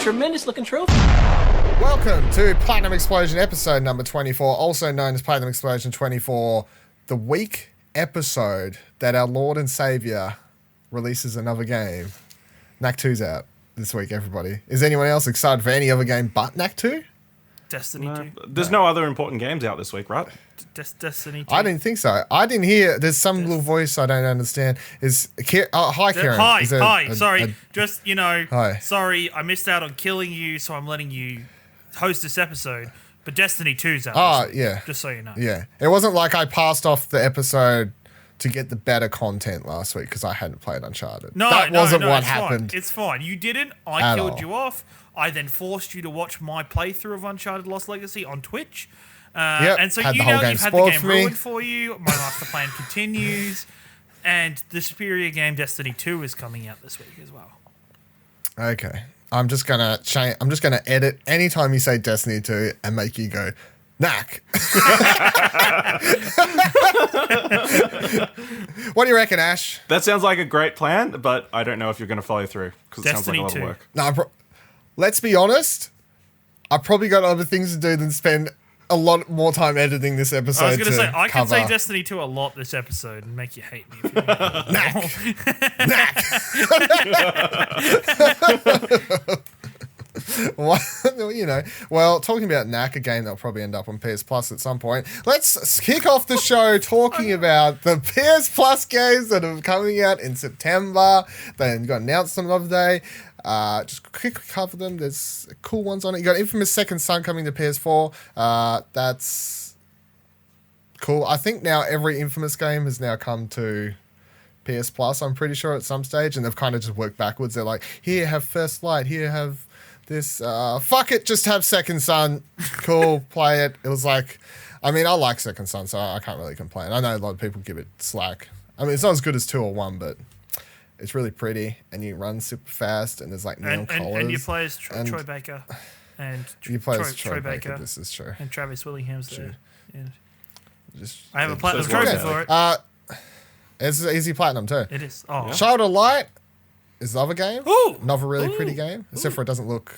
tremendous looking trophy. Welcome to Platinum Explosion episode number 24, also known as Platinum Explosion 24, the week episode that our Lord and Saviour releases another game. Knack 2's out this week, everybody. Is anyone else excited for any other game but Knack 2? Destiny 2. There's no other important games out this week, right? Destiny 2. I didn't think so. I didn't hear. There's some little voice I don't understand. Hi, Ciaran. Hi. Sorry. Just, Hi. Sorry, I missed out on killing you, so I'm letting you host this episode. But Destiny 2's out. Oh, yeah. Just so you know. Yeah. It wasn't like I passed off the episode to get the better content last week because I hadn't played Uncharted. That wasn't what happened. It's fine. You didn't. I killed all. you off. I then forced you to watch my playthrough of Uncharted Lost Legacy on Twitch. And so you've had the game ruined for you. My master plan continues. And the superior game Destiny 2 is coming out this week as well. Okay. I'm just gonna change. I'm just gonna edit anytime you say Destiny 2 and make you go, Knack. What do you reckon, Ash? That sounds like a great plan, but I don't know if you're going to follow through because it sounds like a lot of work. No, let's be honest. I've probably got other things to do than spend a lot more time editing this episode. I was going to say, I can say Destiny 2 a lot this episode and make you hate me. If you Knack. Well, talking about Knack, a game that'll probably end up on PS Plus at some point. Let's kick off the show talking about the PS Plus games that are coming out in September. They got announced on the other day. Just quickly cover them. There's cool ones on it. You got Infamous Second Son coming to PS4. That's cool. I think now every Infamous game has now come to PS Plus, I'm pretty sure, at some stage, and they've kind of just worked backwards. They're like, here, have First Light, here, have this, fuck it, just have Second Son. Cool, play it. It was like, I mean, I like Second Son, so I can't really complain. I know a lot of people give it slack. I mean, it's not as good as 2 or 1, but it's really pretty, and you run super fast, and there's like neon colours. And you play as Troy Baker. And you play as Troy Baker, this is true. And Travis Willingham's there. Yeah. I have a platinum trophy for it. It's easy platinum too. It is. Oh. Child of Light is the other game. Ooh! Another really pretty game, except for it doesn't look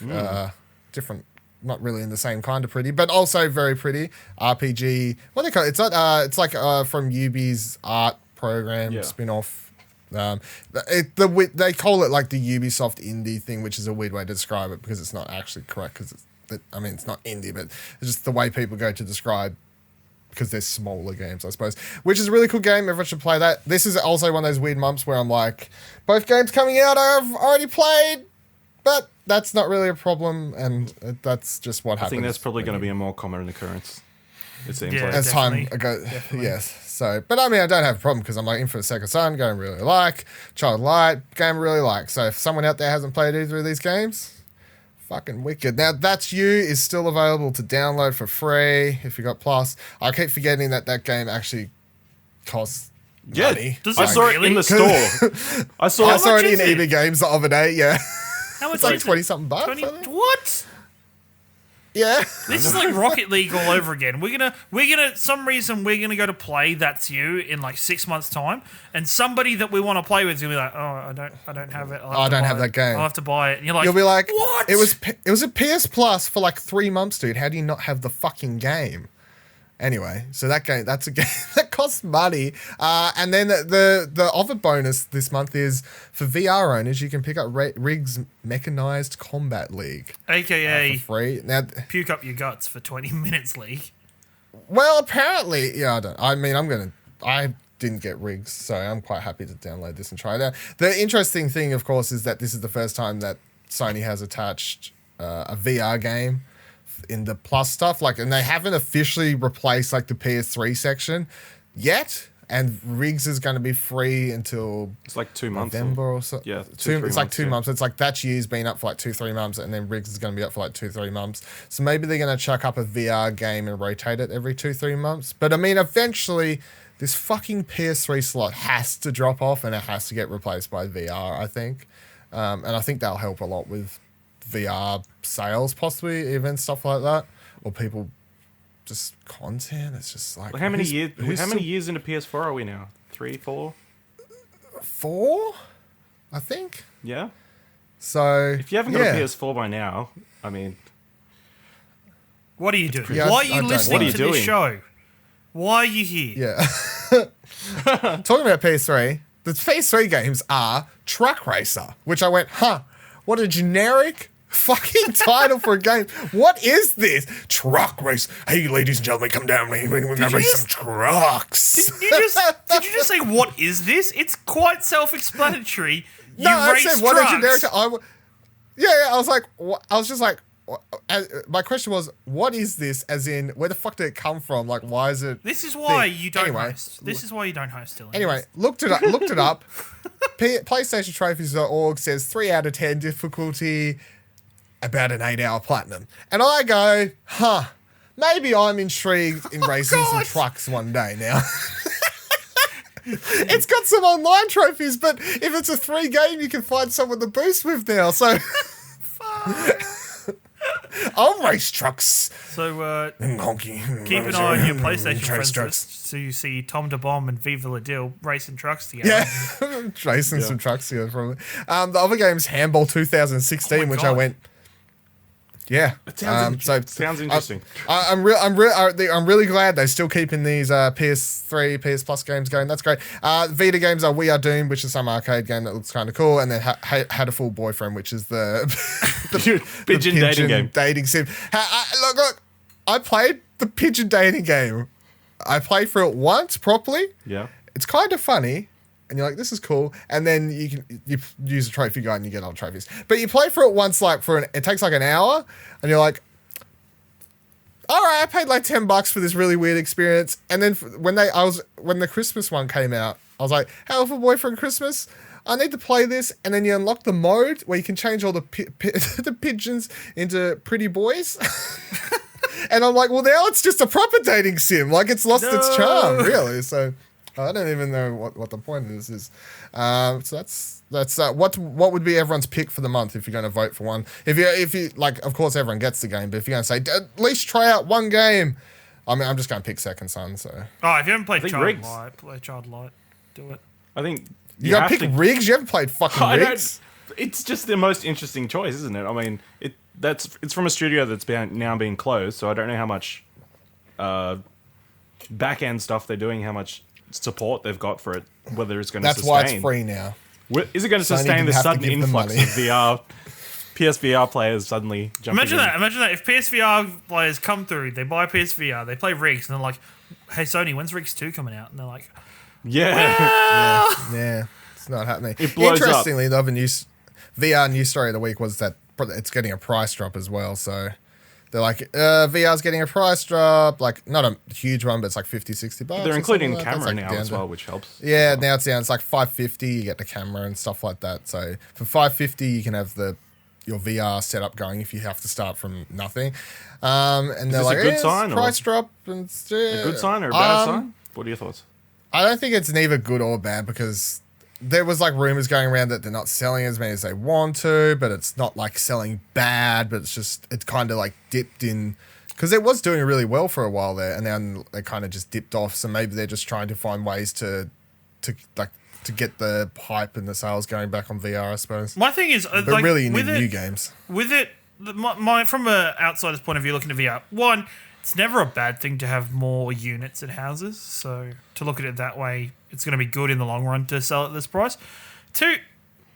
different. Not really in the same kind of pretty, but also very pretty. RPG. What do they call it? It's not. It's like from Ubi's art program spin-off. They call it like the Ubisoft indie thing, which is a weird way to describe it because it's not actually correct. Because it's not indie, but it's just the way people go to describe. Because they're smaller games, I suppose. Which is a really cool game. Everyone should play that. This is also one of those weird months where I'm like, both games coming out I've already played, but that's not really a problem, and that's just what happens. I think that's probably going to be a more common occurrence. It seems like. As time ago, yes. So, but I mean, I don't have a problem because I'm like Infamous Second Son, game I really like, Child of Light, game I really like. So if someone out there hasn't played either of these games, fucking wicked. Now, That's You is still available to download for free if you got Plus. I keep forgetting that game actually costs money. I saw it in the store. I saw it in EB Games the other day, yeah. How much it's like 20-something bucks. What? Yeah. This is like Rocket League all over again. We're gonna go to play That's You in like 6 months' time, and somebody that we want to play with is gonna be like, I don't have it. I don't have that game. I'll have to buy it. And you'll be like, what? It was a PS Plus for like 3 months, dude. How do you not have the fucking game? Anyway, so that's a game that costs money. And then the other bonus this month is for VR owners, you can pick up Rig's Mechanized Combat League. AKA for free. Now, puke up your guts for 20 minutes league. Well, apparently, yeah, I didn't get Rig's, so I'm quite happy to download this and try it out. The interesting thing, of course, is that this is the first time that Sony has attached a VR game in the Plus stuff, and they haven't officially replaced like the PS3 section yet, and Riggs is going to be free until it's like 2 months November or so. Yeah, it's like 2 months. It's like That's You's been up for like 2-3 months, and then Riggs is going to be up for like 2-3 months. So maybe they're going to chuck up a VR game and rotate it every 2-3 months. But I mean, eventually this fucking PS3 slot has to drop off and it has to get replaced by VR, I think. And I think that'll help a lot with VR sales, possibly, even stuff like that, or people just content. It's just like, how many years into PS4 are we now? 3, 4? 4, I think. Yeah. So if you haven't got a PS4 by now, I mean, what are you doing? Yeah, Why are you listening to doing? This show? Why are you here? Yeah. Talking about PS3, the PS3 games are Truck Racer, which I went, what a generic fucking title for a game. What is this? Truck Race. Hey, ladies and gentlemen, come down. We're going to race some trucks. Did you just say, what is this? It's quite self-explanatory. You I race said, what a generic trucks. I was like, I was just like, my question was, what is this? As in, where the fuck did it come from? Like, why is it? This is why you don't host. This is why you don't host, Dylan. Anyway, looked it up. PlayStation Trophies.org says 3 out of 10 difficulty, about an 8-hour platinum. And I go, maybe I'm intrigued in racing some trucks one day now. It's got some online trophies, but if it's a 3 game, you can find someone to boost with now. So I'll race trucks. So keep an eye on your PlayStation friends list so you see Tom DeBomb and Viva La Dill racing trucks together. Yeah, racing some trucks together. Probably. The other game's Handball 2016, which I went. Yeah, it sounds interesting. I'm really glad they're still keeping these PS3, PS Plus games going. That's great. Vita games are We Are Doomed, which is some arcade game that looks kind of cool, and then Had a Full Boyfriend, which is the pigeon dating game, dating sim. Look, I played the pigeon dating game. I played through it once properly. Yeah, it's kind of funny. And you're like, this is cool. And then you use a trophy guide and you get all the trophies. But you play through it once, it takes like an hour. And you're like, all right, I paid like $10 for this really weird experience. And then when the Christmas one came out, I was like, Hell of a Boyfriend Christmas. I need to play this. And then you unlock the mode where you can change all the the pigeons into pretty boys. And I'm like, well, now it's just a proper dating sim. Like, it's lost its charm, really. So I don't even know what the point of this is. So that's what would be everyone's pick for the month if you're going to vote for one. If you like, of course everyone gets the game, but if you're going to say at least try out one game, I mean, I'm just going to pick Second Son. So if you haven't played Child Light, play Child Light. Do it. I think you got to pick Riggs. You haven't played fucking Riggs. It's just the most interesting choice, isn't it? I mean, it's from a studio that's now being closed, so I don't know how much back end stuff they're doing, how much support they've got for it, whether it's going to sustain. That's why it's free now. Is it going to sustain the sudden influx of PSVR players suddenly jumping Imagine that. If PSVR players come through, they buy PSVR, they play Riggs, and they're like, hey, Sony, when's Riggs 2 coming out? And they're like, yeah, it's not happening. It blows Interestingly, up. the other VR news story of the week was that it's getting a price drop as well, so they're like, VR's getting a price drop, like not a huge one, but it's like $50-$60. They're including the camera now as well, which helps. Yeah, now it's down. It's like $550. You get the camera and stuff like that. So for $550, you can have your VR setup going if you have to start from nothing. And they're like, a good sign price drop. And, a good sign or a bad sign? What are your thoughts? I don't think it's neither good or bad because there was like rumors going around that they're not selling as many as they want to, but it's not like selling bad, but it's kind of like dipped in because it was doing really well for a while there, and then they kind of just dipped off. So maybe they're just trying to find ways to get the hype and the sales going back on VR, I suppose. My thing is, but like, really, you need new games. With it, from an outsider's point of view, looking at VR, one, it's never a bad thing to have more units in houses. So to look at it that way, it's going to be good in the long run to sell at this price. Two,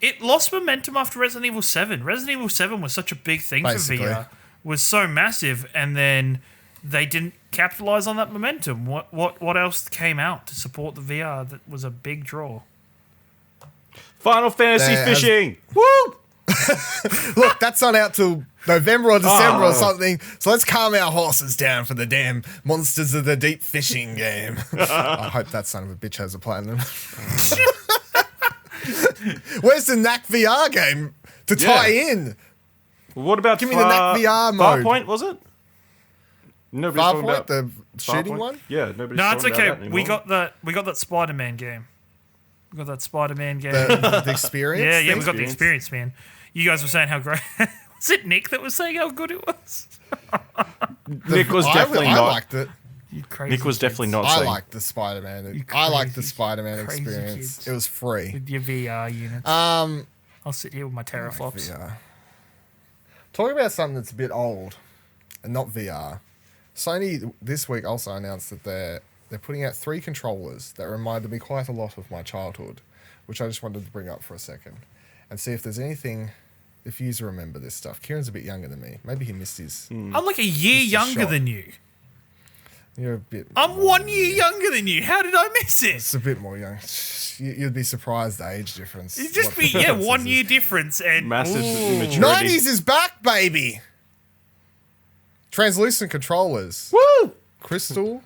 it lost momentum after Resident Evil 7. Resident Evil 7 was such a big thing Basically. for VR, was so massive, and then they didn't capitalize on that momentum. What else came out to support the VR that was a big draw? Final Fantasy Fishing! Woo! Look, that's not out till November or December or something. So let's calm our horses down for the damn Monsters of the Deep fishing game. I hope that son of a bitch has a platinum. Where's the Knack VR game to tie in? What about give me the Knack VR mode? Farpoint, was it? Nobody's Farpoint, talking about the shooting one? Yeah, nobody's no, it's talking okay. about that anymore. We got that Spider-Man game. We got that Spider-Man game. The experience? Yeah, we got the experience, man. You guys were saying how great. Was it Nick that was saying how good it was? Nick was definitely not. I liked it. Nick was definitely not. I liked the Spider-Man. I liked the Spider-Man experience. Kids. It was free With your VR units. I'll sit here with my teraflops. VR. Talking about something that's a bit old and not VR. Sony this week also announced that they're putting out 3 controllers that reminded me quite a lot of my childhood, which I just wanted to bring up for a second and see if there's anything, if you remember this stuff. Kieran's a bit younger than me. Maybe he missed his... I'm like a year younger than you. You're a bit... I'm 1 year younger than you. How did I miss it? It's a bit more young. You'd be surprised the age difference. It'd just be, 1 year difference and... Massive immaturity. 90s is back, baby! Translucent controllers. Woo! Crystal,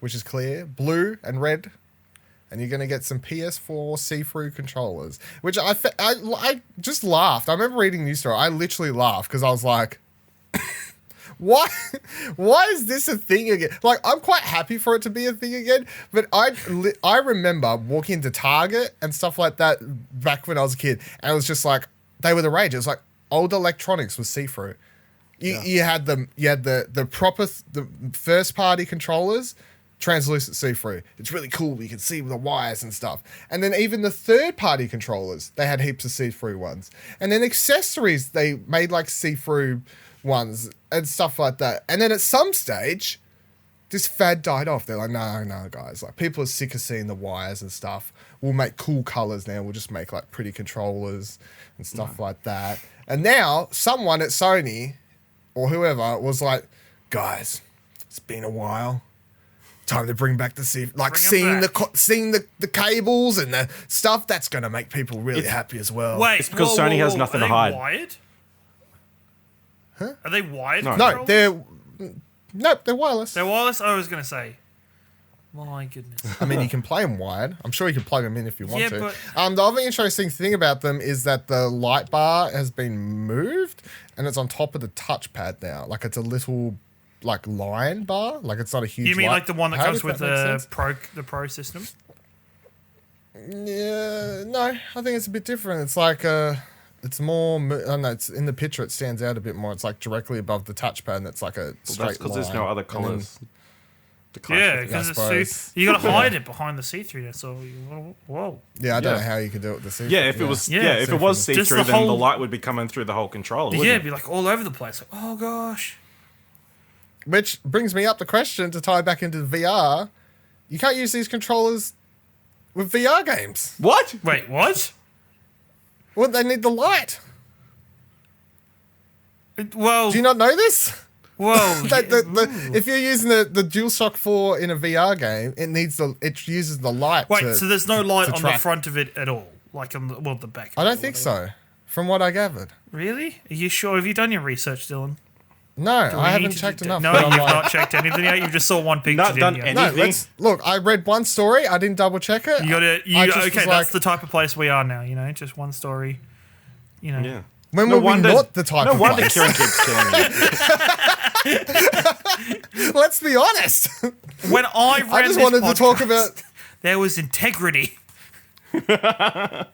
which is clear, blue and red. And you're going to get some PS4 see-through controllers, which I just laughed. I remember reading the news story. I literally laughed because I was like, why is this a thing again? Like, I'm quite happy for it to be a thing again, but I remember walking into Target and stuff like that back when I was a kid, and it was just like, they were the rage. It was like, old electronics was see-through. You had the proper the first party controllers, translucent see-through. It's really cool. You can see the wires and stuff. And then even the third party controllers, they had heaps of see-through ones. And then accessories, they made like see-through ones and stuff like that. And then at some stage, this fad died off. They're like, no, guys. Like, people are sick of seeing the wires and stuff. We'll make cool colors now. We'll just make like pretty controllers and stuff like that. And now someone at Sony or whoever was like, guys, it's been a while. Time to bring back the seeing the cables and the stuff. That's going to make people really happy as well. Wait, it's because Sony has nothing to hide. Wired? Huh? Are they wired? No, they're wireless. They're wireless. I was going to say. My goodness. I mean, you can play them wired. I'm sure you can plug them in if you want to. But the other interesting thing about them is that the light bar has been moved and it's on top of the touchpad now. Like, it's a little like line bar. Like, it's not a huge. You mean light like the one that pad, comes with the pro system? Yeah, no. I think it's a bit different. It's like it's more. I don't know. It's in the picture. It stands out a bit more. It's like directly above the touchpad, and it's like a straight line. Because there's no other colors. Yeah, because you got to hide it behind the see-through. So whoa. Yeah, I don't know how you could do it with the see-through. Yeah, if it was see-through, then the light would be coming through the whole controller. Yeah, it'd be like all over the place. Like, oh gosh. Which brings me up the question to tie back into the VR. You can't use these controllers with VR games. What? Wait, what? Well, they need the light. Well, do you not know this? Whoa! If you're using the DualShock 4 in a VR game, it uses the light. Wait, so there's no light on the front of it at all, like on the back. I don't think so, from what I gathered. Really? Are you sure? Have you done your research, Dylan? No, I haven't checked enough. No, you've not checked anything yet. You just saw one picture. Not done anything. Look, I read one story. I didn't double check it. Okay, that's the type of place we are now. You know, just one story. You know. Yeah. When were we not the type of place? No wonder Ciaran keeps killing me. Let's be honest. When I ran I just wanted to talk about... There was integrity. I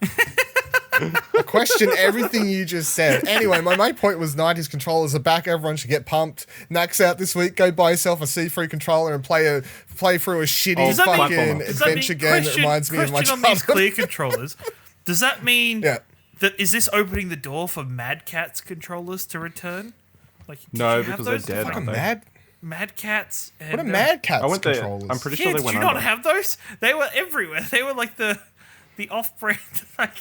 question everything you just said. Anyway, my main point was 90s controllers are back. Everyone should get pumped. Nack's out this week. Go buy yourself a see-through controller and play through a shitty fucking adventure game that reminds me of my childhood. On these clear controllers, does that mean... Yeah. Is this opening the door for Mad Catz controllers to return? Like, no, because they're dead. Aren't they? Mad Catz. And, what are Mad Catz controllers? I'm pretty sure they went did you not have those? They were everywhere. They were like the off-brand. Like,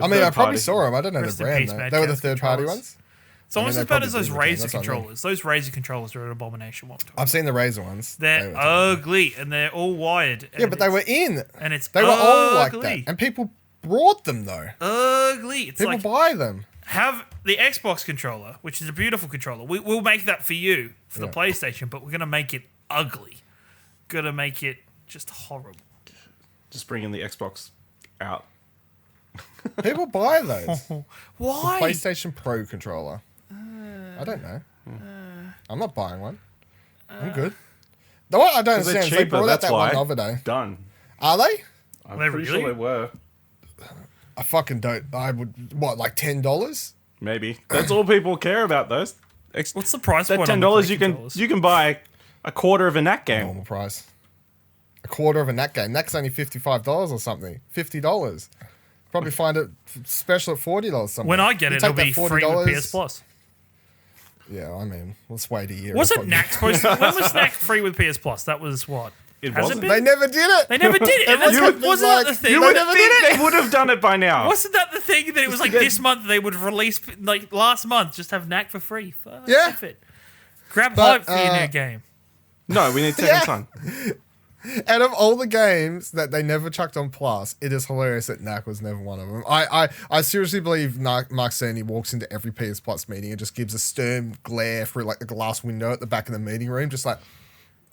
I mean, I probably saw them. I don't know the brand though. They were the third-party ones. It's almost as bad as those Razer controllers. Those Razer controllers are an abomination. I've seen the Razer ones. They're ugly and they're all wired. Yeah, but they were in. And they were all like that. And people brought them though. Ugly. It's people buy them. Have the Xbox controller, which is a beautiful controller. We'll make that for you for the PlayStation, but we're gonna make it ugly. Gonna make it just horrible. Just bringing the Xbox out. People buy those. Why? The PlayStation Pro controller. I don't know. I'm not buying one. I'm good. The one I don't understand is they brought out that one the other day. Done. Are they? I'm pretty sure they were. I fucking don't. I would, like $10? Maybe. That's all people care about, those. What's the price point? That $10 you can buy a quarter of a NAC game. Normal price. A quarter of a NAC game. NAC's only $55 or something. $50. Probably find it special at $40 somewhere. When I get it, it'll be free with PS Plus. Yeah, I mean, let's wait a year. Wasn't Knack supposed to? When was Knack free with PS Plus? That was what? It wasn't. They never did it. They never did it. Wasn't that the thing? You would think they would have done it by now. Wasn't that the thing that it was like this month they would release, like last month, just have Knack for free? Fuck it. Grab Hype for your new game. No, we need Second Son. Out of all the games that they never chucked on Plus, it is hilarious that Knack was never one of them. I seriously believe Mark Cerny walks into every PS Plus meeting and just gives a stern glare through like the glass window at the back of the meeting room, just like,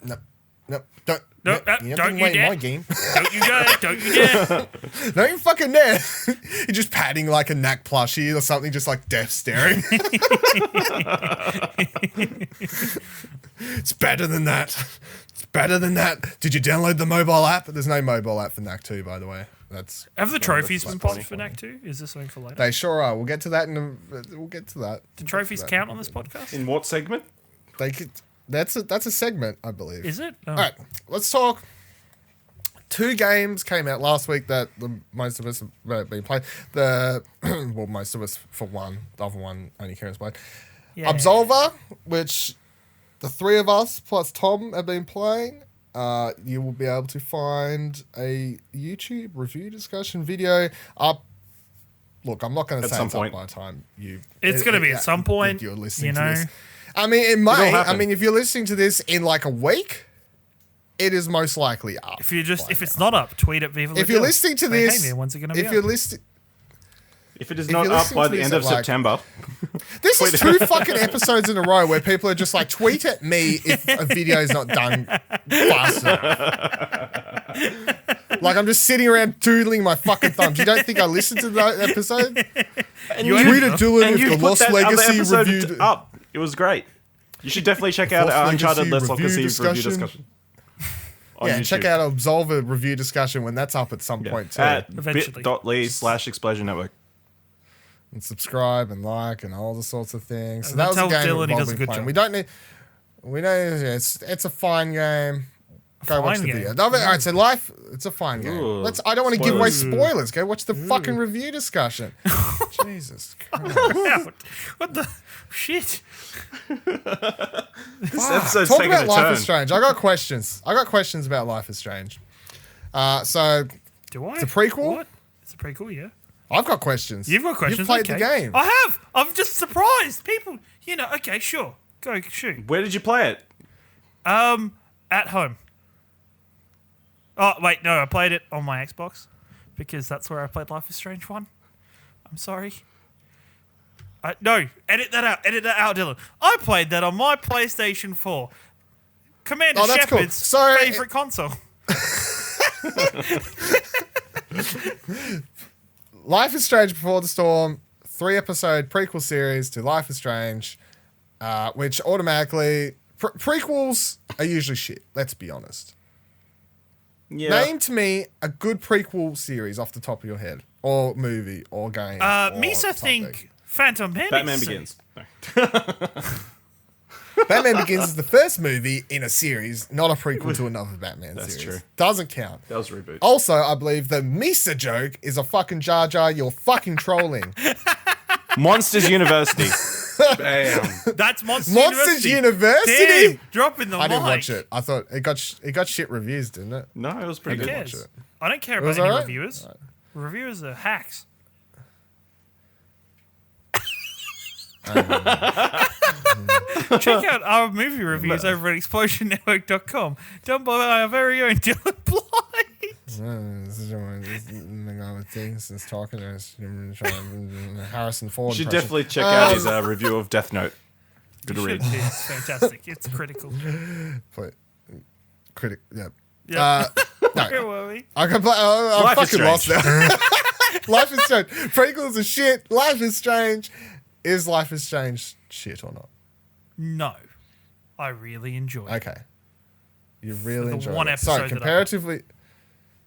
don't you dare. My game. Don't you dare. Don't you dare. Don't you fucking dare. You're just patting like a Knack plushie or something, just like death staring. It's better than that. Better than that. Did you download the mobile app? There's no mobile app for Knack 2, by the way. Have the trophies been popped for Knack 2? Is this something for later? They sure are. We'll get to that we'll get to that. Do trophies count on this podcast? In what segment? That's a segment, I believe. Is it? Oh. All right, let's talk. 2 games came out last week that most of us have been playing. Most of us for one. The other one only Ciaran's played. Yeah. Absolver, which the 3 of us plus Tom have been playing. You will be able to find a YouTube review discussion video up. Look, I'm not going to say it's up by the time you. It's going to be at some point. You're listening to this. I mean, it may. I mean, if you're listening to this in like a week, it is most likely up. If it's not up, tweet at Viva. If you're listening to this, hey, when's it going to be up? If it is not up by the end of September. This is 2 fucking episodes in a row where people are just like, tweet at me if a video is not done fast enough. Like, I'm just sitting around doodling my fucking thumbs. You don't think I listened to that episode? And you tweeted Dylan if the Lost Legacy reviewed up. It was great. You should definitely check out our Uncharted Lost Legacy review discussion. Yeah, check out Absolver review discussion when that's up at some point too. At bit.ly/Explosion Network. And subscribe and like and all the sorts of things. So and that was a game Dylan he we've does a been good playing. job. It's a fine game. Go watch the video. All right, so it's a fine game. Ooh, I don't want to give away spoilers. Go watch the fucking review discussion. Jesus Christ. What the shit? This episode's Talk taking about a Life turn. is Strange. I got questions about Life is Strange. Do I? It's a prequel. What? It's a prequel, yeah. I've got questions. You've got questions. You've played the game. I have. I'm just surprised. People, okay, sure. Go shoot. Where did you play it? At home. Oh, wait, no, I played it on my Xbox because that's where I played Life is Strange 1. I'm sorry. No, edit that out. Edit that out, Dylan. I played that on my PlayStation 4. Commander Shepard's favorite console. Life is Strange Before the Storm, 3-episode prequel series to Life is Strange, which automatically... prequels are usually shit, let's be honest. Yeah. Name to me a good prequel series off the top of your head, or movie, or game. Misa think Phantom Menace. Batman Begins. No. Batman Begins is the first movie in a series, not a prequel to another Batman series. That's true. Doesn't count. That was a reboot. Also, I believe the Misa joke is a fucking Jar Jar. You're fucking trolling. Monsters University. Bam. That's Monsters University. Damn, dropping the mic. I didn't watch it. I thought it got shit reviews, didn't it? No, it was pretty good. Watch it. I don't care about any reviewers. Right. Reviewers are hacks. Check out our movie reviews over at explosionnetwork.com, done by our very own Dylan Blight. Since talking to Harrison Ford. You should definitely check out his review of Death Note. Good to read. It's fantastic. It's critical. Yeah. No. Where were we? I'm fucking lost now. Life is Strange. Prequels are shit. Life is Strange. Is Life is Strange shit or not? No. I really enjoy it. Okay. You really enjoy one it. episode So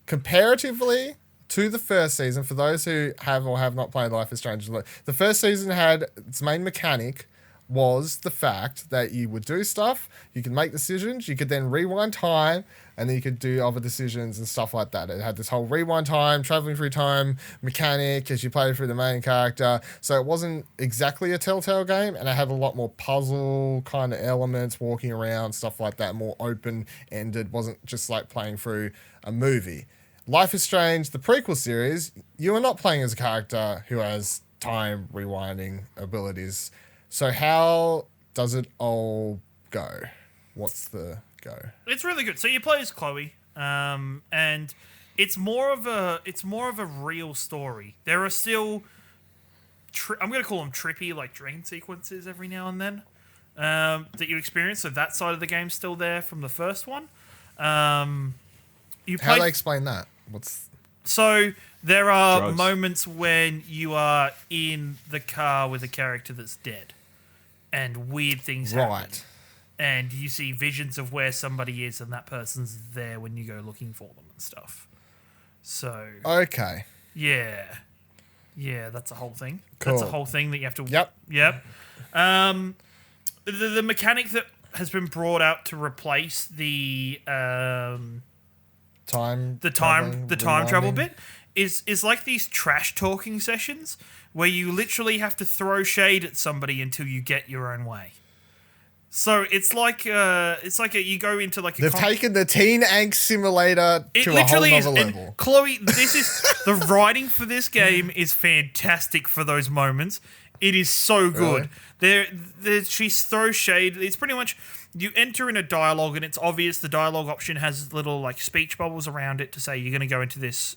comparatively to the first season, for those who have or have not played Life is Strange, the first season had its main mechanic was the fact that you would do stuff, you could make decisions, you could then rewind time, and then you could do other decisions and stuff like that. It had this whole rewind time, traveling through time mechanic as you played through the main character. So it wasn't exactly a Telltale game, and it had a lot more puzzle kind of elements, walking around, stuff like that, more open-ended. Wasn't just like playing through a movie. Life is Strange, the prequel series, you are not playing as a character who has time rewinding abilities. So how does it all go? What's the go? It's really good. So you play as Chloe, and it's more of a real story. There are still I'm going to call them trippy, like dream sequences every now and then that you experience. So that side of the game's still there from the first one. How do they explain that? So there are Drugs. moments when you are in the car with a character that's dead, and weird things happen. Right. And you see visions of where somebody is, and that person's there when you go looking for them and stuff. So Okay. yeah, that's a whole thing. Cool. That's a whole thing that you have to. Yep. The mechanic that has been brought out to replace the Time travel bit is like these trash talking sessions where you literally have to throw shade at somebody until you get your own way. So it's like you go into like they've taken the teen angst simulator to a whole nother level. And Chloe, this is the writing for this game is fantastic for those moments. It is so good. Really? She throws shade. It's pretty much you enter in a dialogue, and it's obvious the dialogue option has little like speech bubbles around it to say you're going to go into this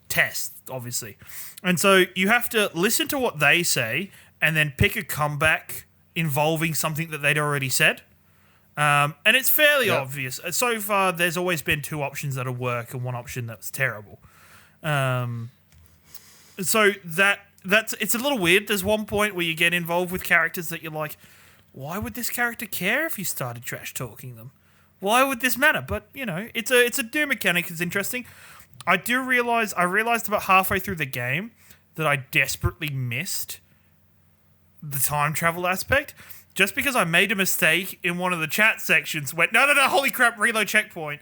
test, obviously, and so you have to listen to what they say and then pick a comeback involving something that they'd already said. And it's fairly obvious. So far, there's always been two options that'll work and one option that's terrible. So it's a little weird. There's one point where you get involved with characters that you're like, why would this character care if you started trash talking them? Why would this matter? But, it's a new mechanic. It's interesting. I realized about halfway through the game that I desperately missed the time travel aspect, just because I made a mistake in one of the chat sections, went, no, holy crap, reload checkpoint,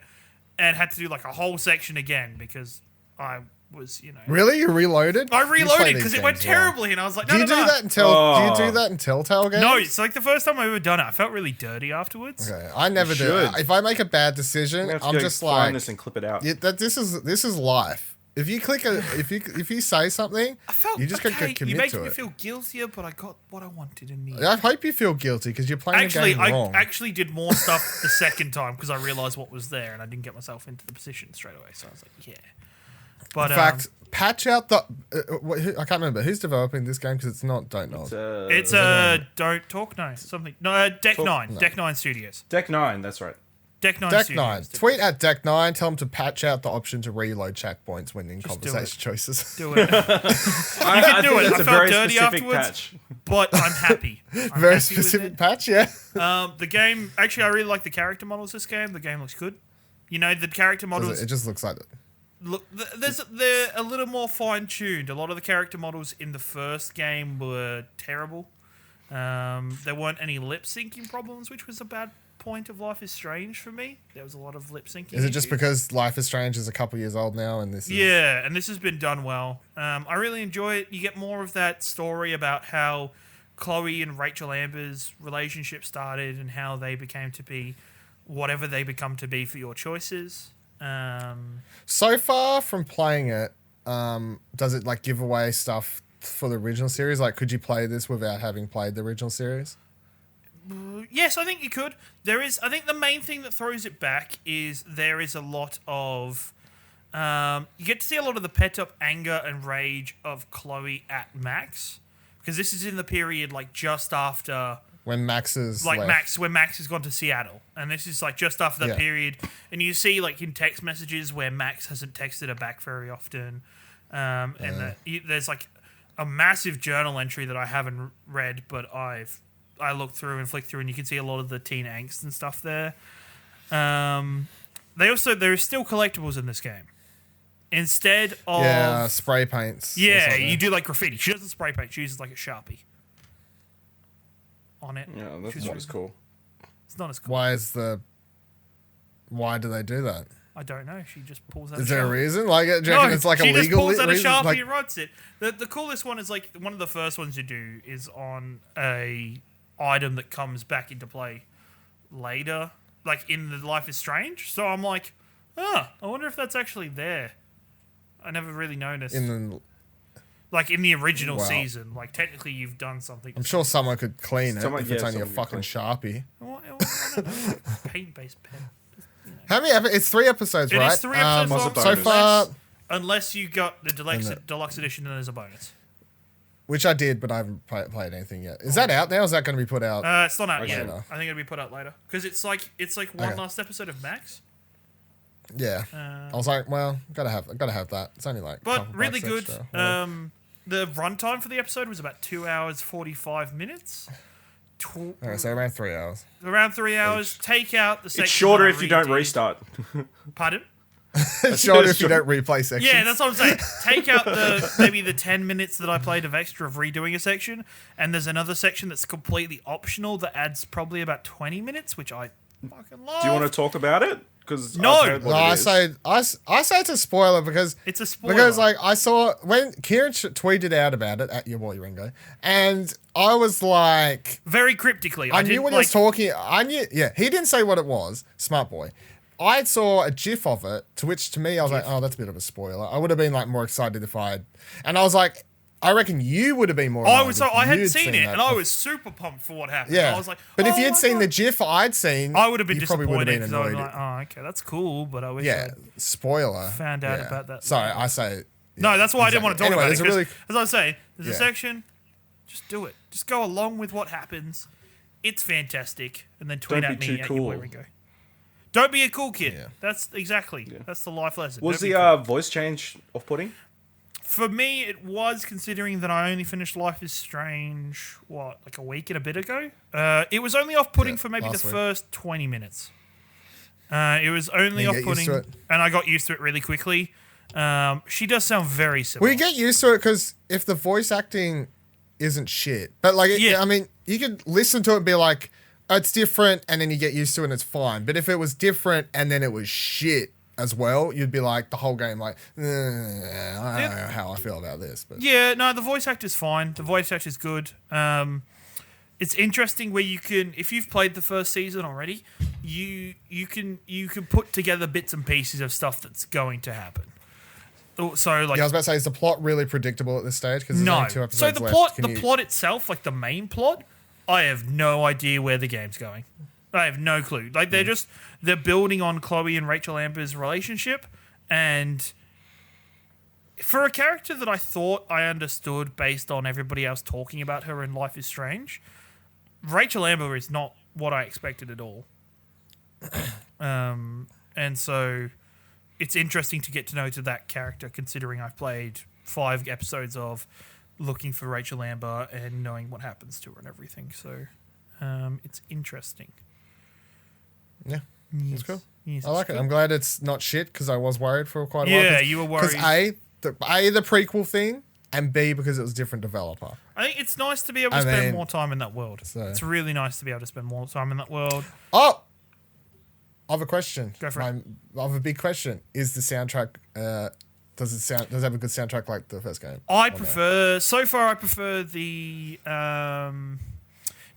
and had to do like a whole section again because I was, Really? You reloaded? I reloaded because it went terribly, and I was like, no, Do you do that in Telltale games? No, it's like the first time I've ever done it. I felt really dirty afterwards. Okay, I never do. If I make a bad decision, I'm just like, find this and clip it out. This is life. If you if you say something, you just got to commit to it. You make me feel guiltier, but I got what I wanted in the end. I hope you feel guilty because you're playing the game wrong. I actually did more stuff the second time because I realized what was there and I didn't get myself into the position straight away. So I was like, yeah. But in fact, patch out the. I can't remember who's developing this game because it's not Don't Nod. It's Don't Talk No something. No, Deck 9. No. Deck 9 Studios. Deck 9. That's right. Deck 9 Deck Studios. 9. Tweet at Deck 9. Tell them to patch out the option to reload checkpoints when in conversation choices. Do it. You can do it. I felt dirty afterwards, but I'm happy. Very specific patch, yeah. The game. Actually, I really like the character models. This game. The game looks good. The character models. It just looks like it. Look, they're a little more fine-tuned. A lot of the character models in the first game were terrible. There weren't any lip-syncing problems, which was a bad point of Life is Strange for me. There was a lot of lip-syncing. Is it just because Life is Strange is a couple years old now and this is... Yeah, and this has been done well. I really enjoy it. You get more of that story about how Chloe and Rachel Amber's relationship started and how they became to be whatever they become to be for your choices. So far from playing it, does it like give away stuff for the original series? Like, could you play this without having played the original series? Yes, I think you could. I think the main thing that throws it back is there is a lot of you get to see a lot of the pent up anger and rage of Chloe at Max, because this is in the period like just after when Max is when Max has gone to Seattle, and this is like just after that period, and you see like in text messages where Max hasn't texted her back very often, and there's like a massive journal entry that I haven't read, but I looked through and flicked through, and you can see a lot of the teen angst and stuff there. There are still collectibles in this game. Instead of spray paints. Yeah, you do like graffiti. She doesn't spray paint. She uses like a Sharpie. on it. Yeah, that's not as cool. It's not as cool. Why do they do that? I don't know. She just pulls out. Is there a reason? Like, do you reckon it's like a legal reason? She just pulls out a Sharpie like, and writes it. The coolest one is like one of the first ones you do is on a item that comes back into play later, like in the Life is Strange. So I'm like, I wonder if that's actually there. I never really noticed. Like in the original season, like technically you've done something. I'm sure someone could clean it if it's only a fucking Sharpie. Paint-based pen. How many episodes? It's 3 episodes, right? It is 3 episodes long. So far, unless you got the deluxe edition, and there's a bonus. Which I did, but I haven't played anything yet. Is that out now? Or is that going to be put out? It's not out yet. I think it'll be put out later because it's like one last episode of Max. Yeah, I was like, well, gotta have that. It's only like, but really good. The runtime for the episode was about 2 hours 45 minutes. Okay, so around 3 hours. Around 3 hours. Take out the section. It's shorter if you don't restart. Pardon? It's shorter if you don't replay sections. Yeah, that's what I'm saying. Take out maybe the 10 minutes that I played of extra of redoing a section, and there's another section that's completely optional that adds probably about 20 minutes, which I fucking love. Do you want to talk about it? Because I say it's a spoiler because it's a spoiler. Because like I saw when Ciaran tweeted out about it at your boy Ringo, and I was like, very cryptically, I knew when he was talking. I knew, yeah, he didn't say what it was. Smart boy. I saw a GIF of it, to which to me I was like, oh, that's a bit of a spoiler. I would have been like more excited if and I was like, I reckon you would have been more. I hadn't seen it, and I was super pumped for what happened. Yeah, I was like, but if you had seen the GIF I'd seen, I would have been disappointed. Probably would have been annoyed. I was like, oh, okay, that's cool, but I wish. Yeah, spoiler. Found out about that. Sorry, I say. No, that's why I didn't want to talk about it. As I was saying, there's a section. Just do it. Just go along with what happens. It's fantastic, and then tweet at me. Where we go. Don't be a cool kid. Yeah. That's exactly. Yeah. That's the life lesson. Was the voice change off-putting? For me, it was, considering that I only finished Life is Strange, like a week and a bit ago? It was only off-putting for maybe the first 20 minutes. It was only off-putting, and I got used to it really quickly. She does sound very similar. Well, you get used to it because if the voice acting isn't shit, but like, I mean, you could listen to it and be like, oh, it's different, and then you get used to it and it's fine. But if it was different and then it was shit as well, you'd be like the whole game like, I don't know how I feel about this. But yeah, no, the voice actor's fine. The voice actor's good. It's interesting where you can, if you've played the first season already, you can put together bits and pieces of stuff that's going to happen. So like, I was about to say, is the plot really predictable at this stage? Because there's only 2 episodes left. So the plot itself, like the main plot, I have no idea where the game's going. I have no clue. Like they're building on Chloe and Rachel Amber's relationship, and for a character that I thought I understood based on everybody else talking about her in Life is Strange, Rachel Amber is not what I expected at all. And so it's interesting to get to know that character, considering I've played 5 episodes of looking for Rachel Amber and knowing what happens to her and everything. So it's interesting. Yeah, yes. It's cool. Yes, I like it. I'm glad it's not shit because I was worried for quite a while. Yeah, you were worried. Because the prequel thing, and B, because it was a different developer. I think it's nice to be able to spend more time in that world. It's really nice to be able to spend more time in that world. Oh! I have a question. Go for it. I have a big question. Is the soundtrack... Does it have a good soundtrack like the first game? So far I prefer the...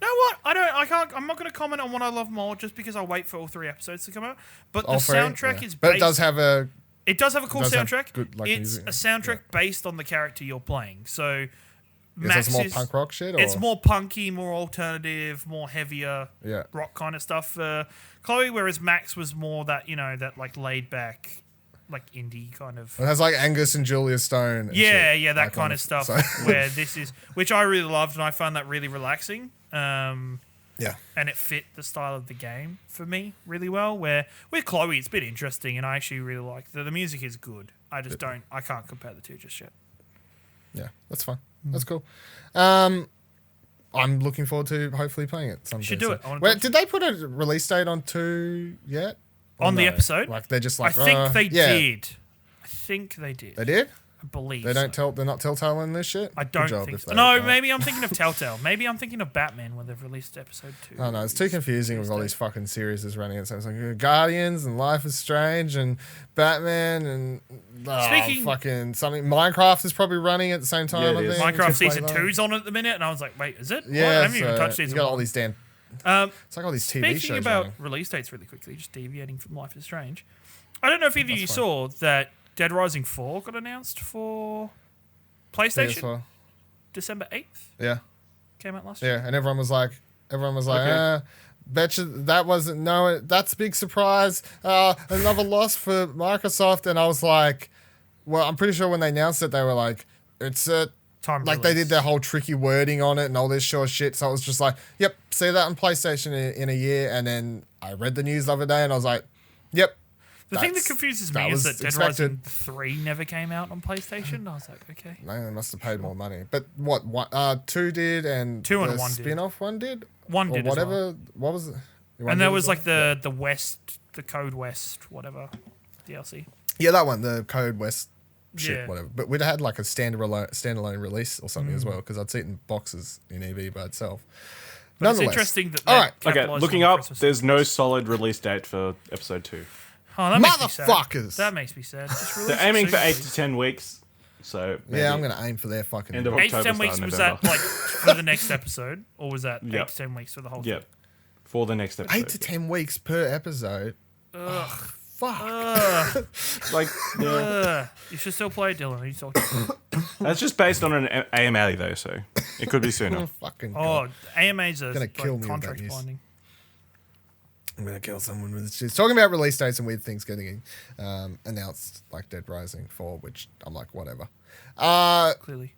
You know what? I'm not going to comment on what I love more just because I wait for all 3 episodes to come out. But the soundtrack is based... But it does have a... It does have a cool soundtrack. Good, like, it's music. A soundtrack based on the character you're playing. So Max is more punk rock shit? Or? It's more punky, more alternative, more heavier rock kind of stuff for Chloe, whereas Max was more that, that like laid back, like indie kind of... It has like Angus and Julia Stone. And that kind of stuff. Where this is... Which I really loved, and I found that really relaxing. Yeah. And it fit the style of the game for me really well. Where with Chloe, it's been interesting, and I actually really like the music is good. I just I can't compare the two just yet. Yeah, that's fine. That's cool. I'm looking forward to hopefully playing it someday. Should do it. Wait, did they put a release date on 2 yet? On the episode? Like they're just like... I think they did. I think they did. They did? I believe They're not Telltale in this shit? I don't think so. No, maybe I'm thinking of Telltale. Maybe I'm thinking of Batman when they've released episode 2. Oh no, it's too confusing with all these fucking series is running. It's like Guardians and Life is Strange and Batman and fucking something. Minecraft is probably running at the same time. Yeah, I think. Minecraft season 2's on at the minute, and I was like, wait, is it? Yeah, what? I haven't even touched season 1. You got all these damn. It's like all these TV shows. Speaking about running. release dates really quickly, just deviating from Life is Strange. I don't know if either of you saw that Dead Rising 4 got announced for PlayStation. PS4. December 8th. Yeah. Came out last year. Yeah, and everyone was like, betcha that wasn't that's a big surprise. Another loss for Microsoft. And I was like, well, I'm pretty sure when they announced it, they were like, it's a time like release. they did their whole tricky wording on it and all this short shit. So I was just like, yep, see that on PlayStation in a year. And then I read the news the other day and I was like, yep. The thing that confuses me is that Dead Rising 3 never came out on PlayStation. I was like, okay. No, they must have paid more money. But what? 2 did and 2 and the 1 spin-off one did? 1 or did whatever. as well. What was it? And there was like the West, the Code West, whatever DLC. Yeah, that one, the Code West shit, Yeah. whatever. But we'd had like a standalone release or something as well because I'd see it in boxes in EV by itself. But it's interesting that. All right. Okay, looking up, there's no solid release date for episode 2. Oh, that makes me sad. Motherfuckers! That makes me sad. They're aiming for 8 to 10 weeks. So yeah, I'm gonna aim for their fucking end of 8 to October, 10 weeks. start of Was November. that like for the next episode, or was that 8 to 10 weeks for the whole Yeah, thing? for the next episode. 8 to 10 weeks per episode. Ugh. Fuck. Like, yeah. You should still play it, Dylan. Are you talking? That's just based on an AMA though, so it could be sooner. Fucking Oh, AMAs are Gonna kill me like with contract that news. binding. I'm gonna kill someone with this shit. Talking about release dates and weird things getting announced, like Dead Rising 4, which I'm like, whatever. Clearly.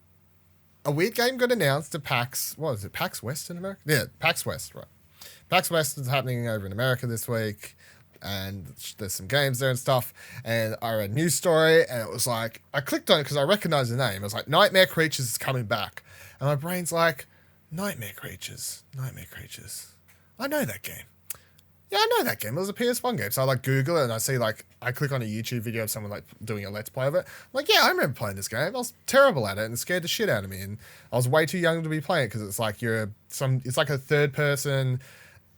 A weird game got announced at PAX. What is it? PAX West in America? Yeah, PAX West, right. PAX West is happening over in America this week, and there's some games there and stuff. And I read a news story, and it was like, I clicked on it because I recognized the name. It was like, Nightmare Creatures is coming back. And my brain's like, Nightmare Creatures. I know that game. Yeah, I know that game. It was a PS1 game. So I like Google it and I see like, I click on a YouTube video of someone like doing a Let's Play of it. I'm like, yeah, I remember playing this game. I was terrible at it and scared the shit out of me. And I was way too young to be playing it because it's like it's like a third person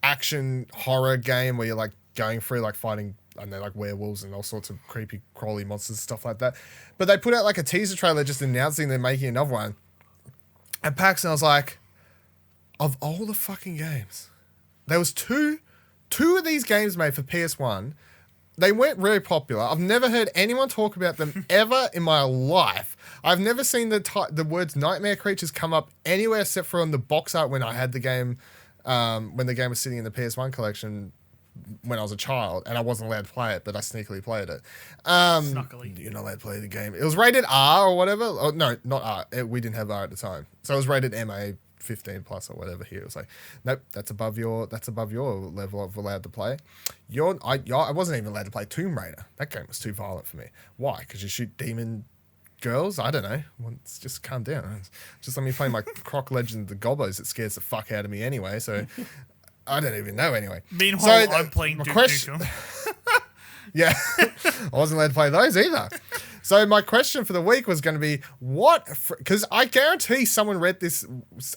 action horror game where you're like going through like fighting, I don't know, like werewolves and all sorts of creepy crawly monsters and stuff like that. But they put out like a teaser trailer just announcing they're making another one at PAX and I was like, of all the fucking games, there was two of these games made for PS1. They weren't really popular. I've never heard anyone talk about them ever in my life. I've never seen the words Nightmare Creatures come up anywhere except for on the box art when I had the game, when the game was sitting in the PS1 collection when I was a child, and I wasn't allowed to play it, but I sneakily played it. Snuckily. You're not allowed to play the game. It was rated R or whatever. Oh, no, not R. We didn't have R at the time. So it was rated MA 15 plus or whatever here. It was like, nope, that's above your level of allowed to play. I wasn't even allowed to play Tomb Raider. That game was too violent for me. Why? Because you shoot demon girls? I don't know. Well, it's just calm down. Just let me play my Croc Legend of the Gobos. It scares the fuck out of me anyway, so I don't even know anyway. Meanwhile, I'm playing Duke Nukem. Yeah, I wasn't allowed to play those either. So my question for the week was going to be because I guarantee someone read this.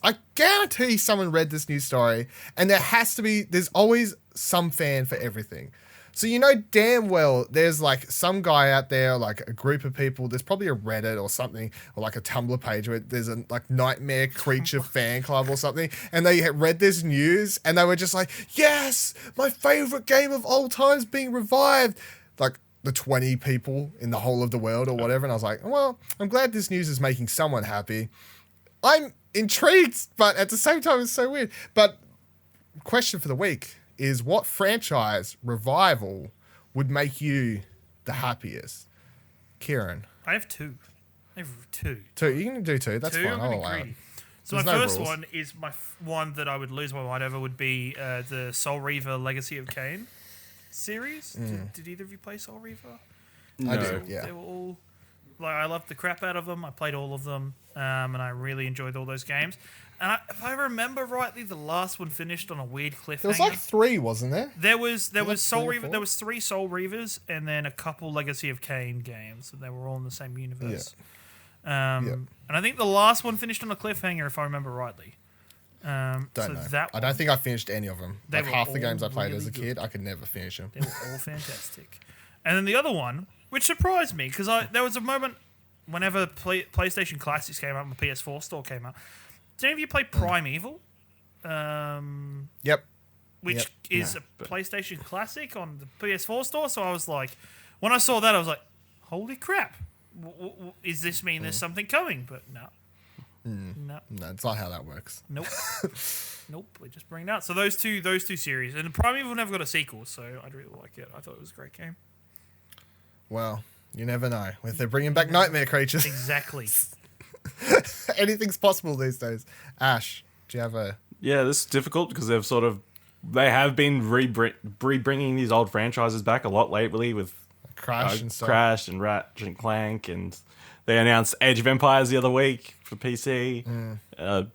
I guarantee someone read this news story, and there's always some fan for everything. So you know damn well there's like some guy out there, like a group of people, there's probably a Reddit or something, or like a Tumblr page where there's a like Nightmare Creature fan club or something, and they had read this news and they were just like, yes, my favorite game of all time is being revived. Like the 20 people in the whole of the world or whatever. And I was like, well, I'm glad this news is making someone happy. I'm intrigued, but at the same time, it's so weird. But question for the week is, what franchise revival would make you the happiest? Kieran. I have two. Two. You can do two. That's fine. I'll allow it. So There's my no first rules. one is one that I would lose my mind over would be the Soul Reaver Legacy of Kain series. Did either of you play Soul Reaver? No. I did, yeah. They were all, like, I loved the crap out of them. I played all of them, and I really enjoyed all those games. And if I remember rightly, the last one finished on a weird cliffhanger. There was like 3, wasn't there? There was Soul Reaver. There was 3 Soul Reavers, and then a couple Legacy of Kain games. They were all in the same universe. And I think the last one finished on a cliffhanger, if I remember rightly. Don't know. I don't think I finished any of them. Like half the games I played really as a kid, I could never finish them. They were all fantastic. And then the other one, which surprised me, because there was a moment whenever PlayStation Classics came out and the PS4 store came out. Did any of you play PrimeEvil? Yep. Which is a PlayStation Classic on the PS4 store. So I was like, when I saw that, I was like, holy crap. Is this mean there's something coming? But no. No, it's not how that works. Nope. Nope. We just bring it out. So those two series, and PrimeEvil never got a sequel, so I'd really like it. I thought it was a great game. Well, you never know. If they're bringing back nightmare creatures, exactly. Anything's possible these days. Ash, do you have a? Yeah, this is difficult because they have been re-bringing these old franchises back a lot lately with Crash and stuff. Crash and Ratchet and Clank, and they announced Age of Empires the other week for PC.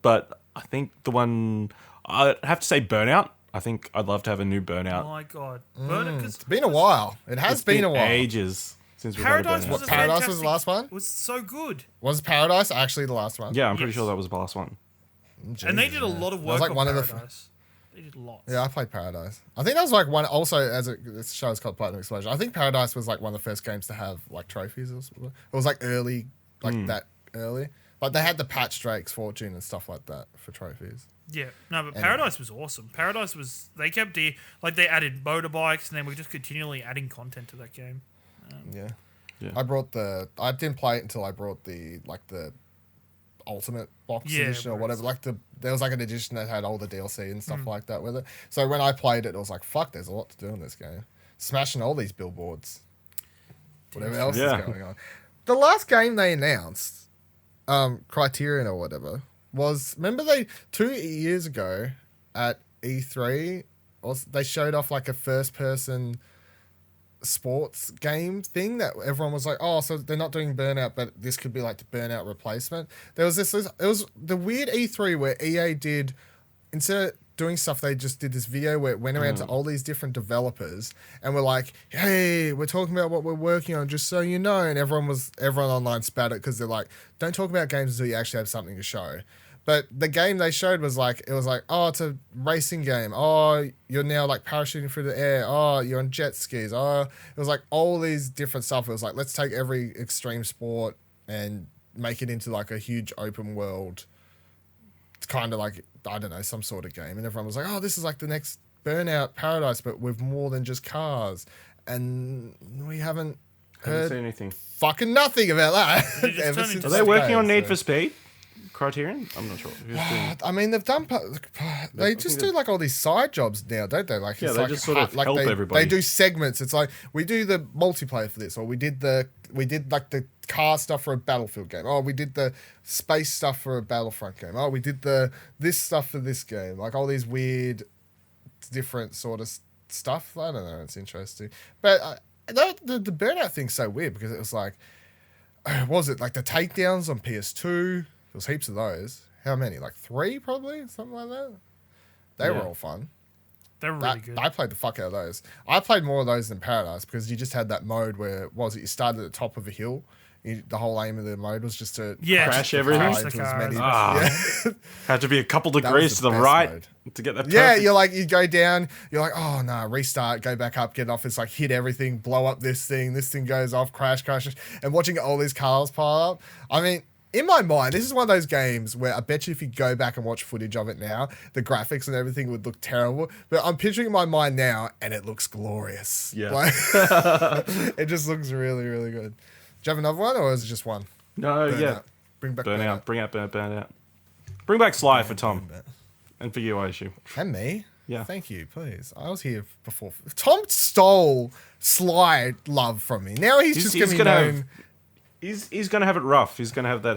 But I think the one I'd have to say Burnout. I think I'd love to have a new Burnout. Oh my god, Burnout! It's been a while. It has been a while. Ages since we've Paradise had a Burnout. Paradise was the last one? Was so good. Was Paradise actually the last one? Yeah, I'm pretty sure that was the last one. Jesus, and they did a lot of work like on one Paradise. Of the they did lots. Yeah, I played Paradise. I think that was like one. Also, as this show is called Platinum Explosion. I think Paradise was like one of the first games to have like trophies. Or something. It was like early, like that early. Like they had the Patch Drake's Fortune and stuff like that for trophies. Yeah, no, but Paradise was awesome. Paradise was they added motorbikes, and then we're just continually adding content to that game. Yeah. I didn't play it until I brought the Ultimate Box edition or whatever. There was like an edition that had all the DLC and stuff like that with it. So when I played it, it was like, fuck, there's a lot to do in this game. Smashing all these billboards. Whatever else is going on. The last game they announced, Criterion or whatever, was, remember 2 years ago at E3, they showed off like a first person sports game thing that everyone was like, oh, so they're not doing Burnout, but this could be like the Burnout replacement. There was it was the weird E3 where EA did, instead of doing stuff, they just did this video where it went around to all these different developers and were like, hey, we're talking about what we're working on, just so you know. And everyone online spat it because they're like, don't talk about games until you actually have something to show. But the game they showed was like, oh, it's a racing game. Oh, you're now like parachuting through the air. Oh, you're on jet skis. Oh, it was like all these different stuff. It was like, let's take every extreme sport and make it into like a huge open world. It's kind of like, I don't know, some sort of game. And everyone was like, oh, this is like the next Burnout Paradise, but with more than just cars. And we haven't heard anything. Fucking nothing about that. Are they working on Need for Speed? Criterion? I'm not sure. I mean, they've done. They just do like all these side jobs now, don't they? Like, yeah, they just sort of help everybody. They do segments. It's like, we do the multiplayer for this, or we did like the car stuff for a Battlefield game. Oh, we did the space stuff for a Battlefront game. Oh, we did this stuff for this game. Like all these weird, different sort of stuff. I don't know. It's interesting, but the Burnout thing's so weird because it was like, was it like the takedowns on PS2? There was heaps of those. How many? Like 3 probably? Something like that? They were all fun. They were really good. I played the fuck out of those. I played more of those than Paradise because you just had that mode where, you started at the top of a hill. The whole aim of the mode was just to crash everything. Had to be a couple degrees to the right mode to get that perfect. Yeah, you go down, you're like, oh no, restart, go back up, get off. It's like hit everything, blow up this thing goes off, crash. And watching all these cars pile up. I mean, in my mind, this is one of those games where I bet you if you go back and watch footage of it now, the graphics and everything would look terrible. But I'm picturing it in my mind now, and it looks glorious. Yeah. Like, it just looks really, really good. Do you have another one, or is it just one? No, Burnout. Bring back Burnout. Bring out Burnout. Bring back Sly for Tom. And for you, I assume. And me? Yeah. Thank you, please. I was here before. Tom stole Sly love from me. Now he's just going to be known... He's gonna have it rough. He's gonna have that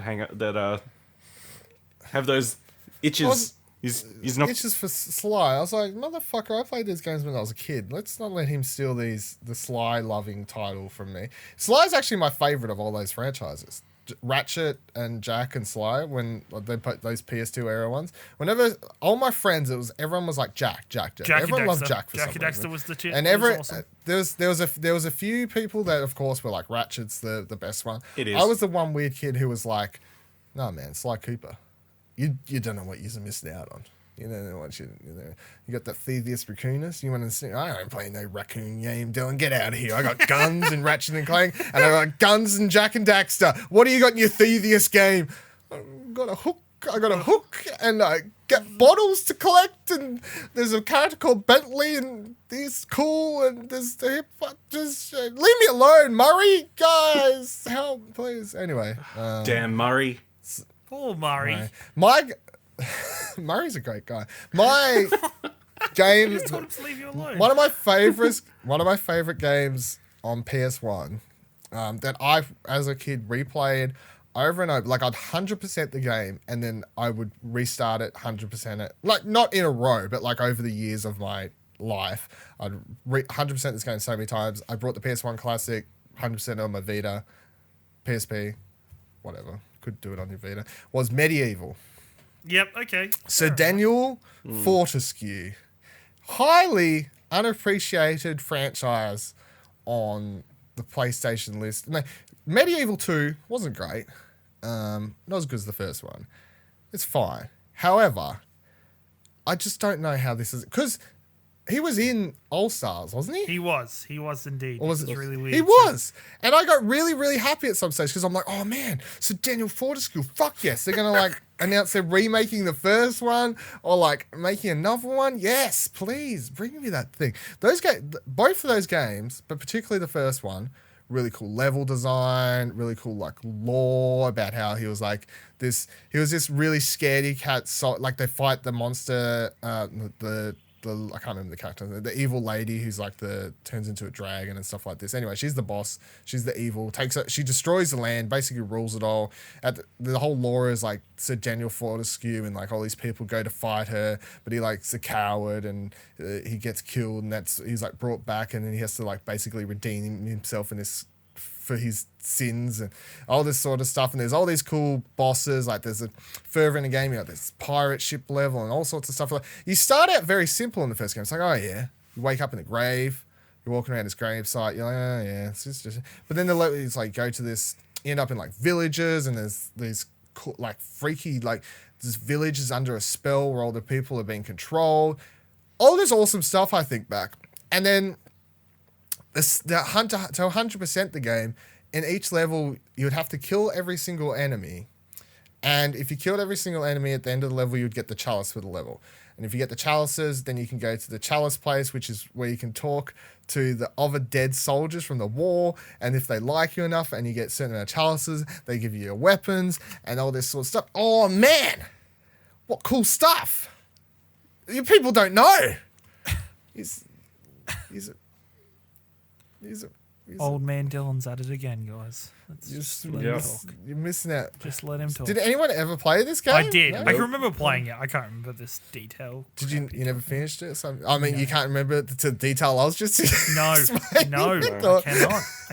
have those itches. He's not itches for Sly. I was like, motherfucker, I played these games when I was a kid. Let's not let him steal the Sly loving title from me. Sly's actually my favorite of all those franchises. Ratchet and Jack and Sly, when they put those PS2 era ones, whenever all my friends, everyone was like Jack. Everyone loved Jack for some reason. Dexter was the shit. And Awesome. there was a few people that of course were like Ratchet's the best one. It is. I was the one weird kid who was like, no man, Sly Cooper. You don't know what you're missing out on. You know what you got that Thievius Raccoonus. You want to see? I ain't playing no raccoon game, Dylan. Get out of here. I got guns and Ratchet and Clank, and I got guns and Jack and Daxter. What do you got in your Thievius game? I got a hook, and I get bottles to collect. And there's a character called Bentley, and he's cool. And there's the hip. Just leave me alone, Murray, guys. Help, please. Anyway, Damn Murray. Poor Murray. Murray's a great guy. My game, told him to leave you alone. one of my favorite games on PS1 that I, as a kid, replayed over and over. Like I'd 100% the game, and then I would restart it, 100% it, like not in a row, but like over the years of my life, I'd 100% this game so many times. I brought the PS1 Classic, 100% on my Vita, PSP, whatever. Could do it on your Vita. Was MediEvil. Yep, okay. Sir Daniel Fortescue. Highly unappreciated franchise on the PlayStation list. No, MediEvil 2 wasn't great. Not as good as the first one. It's fine. However, I just don't know how this is... Because he was in All Stars, wasn't he? He was indeed. Or was it it really weird. He was. And I got really, really happy at some stage because I'm like, oh man, so Daniel Fortescue, fuck yes. They're going to like announce they're remaking the first one or like making another one. Yes, please bring me that thing. Both of those games, but particularly the first one, really cool level design, really cool like lore about how he was like this. He was this really scaredy cat. So like they fight the monster, I can't remember the character, the evil lady who's like turns into a dragon and stuff like this. Anyway, she's the boss. She's the evil. She destroys the land, basically rules it all. The whole lore is like Sir Daniel Fortescue and like all these people go to fight her, but he like's a coward and he gets killed and he's like brought back and then he has to like basically redeem himself for his sins and all this sort of stuff. And there's all these cool bosses. Like there's further in the game, you got this pirate ship level and all sorts of stuff. You start out very simple in the first game. It's like, oh yeah, you wake up in a grave, you're walking around this grave site. You're like, oh yeah, it's just. But then the level is like go to this, you end up in like villages and there's these cool, like freaky, like this village is under a spell where all the people are being controlled. All this awesome stuff I think back. And then the hunter to 100% the game, in each level you would have to kill every single enemy, and if you killed every single enemy at the end of the level you'd get the chalice for the level, and if you get the chalices then you can go to the chalice place, which is where you can talk to the other dead soldiers from the war, and if they like you enough and you get certain amount of chalices they give you your weapons and all this sort of stuff. Oh man, what cool stuff. You people don't know. He's Old man Dylan's at it again, guys. You're missing out. Just let him talk. Did anyone ever play this game? I did. No? I can remember playing it. I can't remember this detail. Did you never finished it? No. You can't remember the detail I was just No, I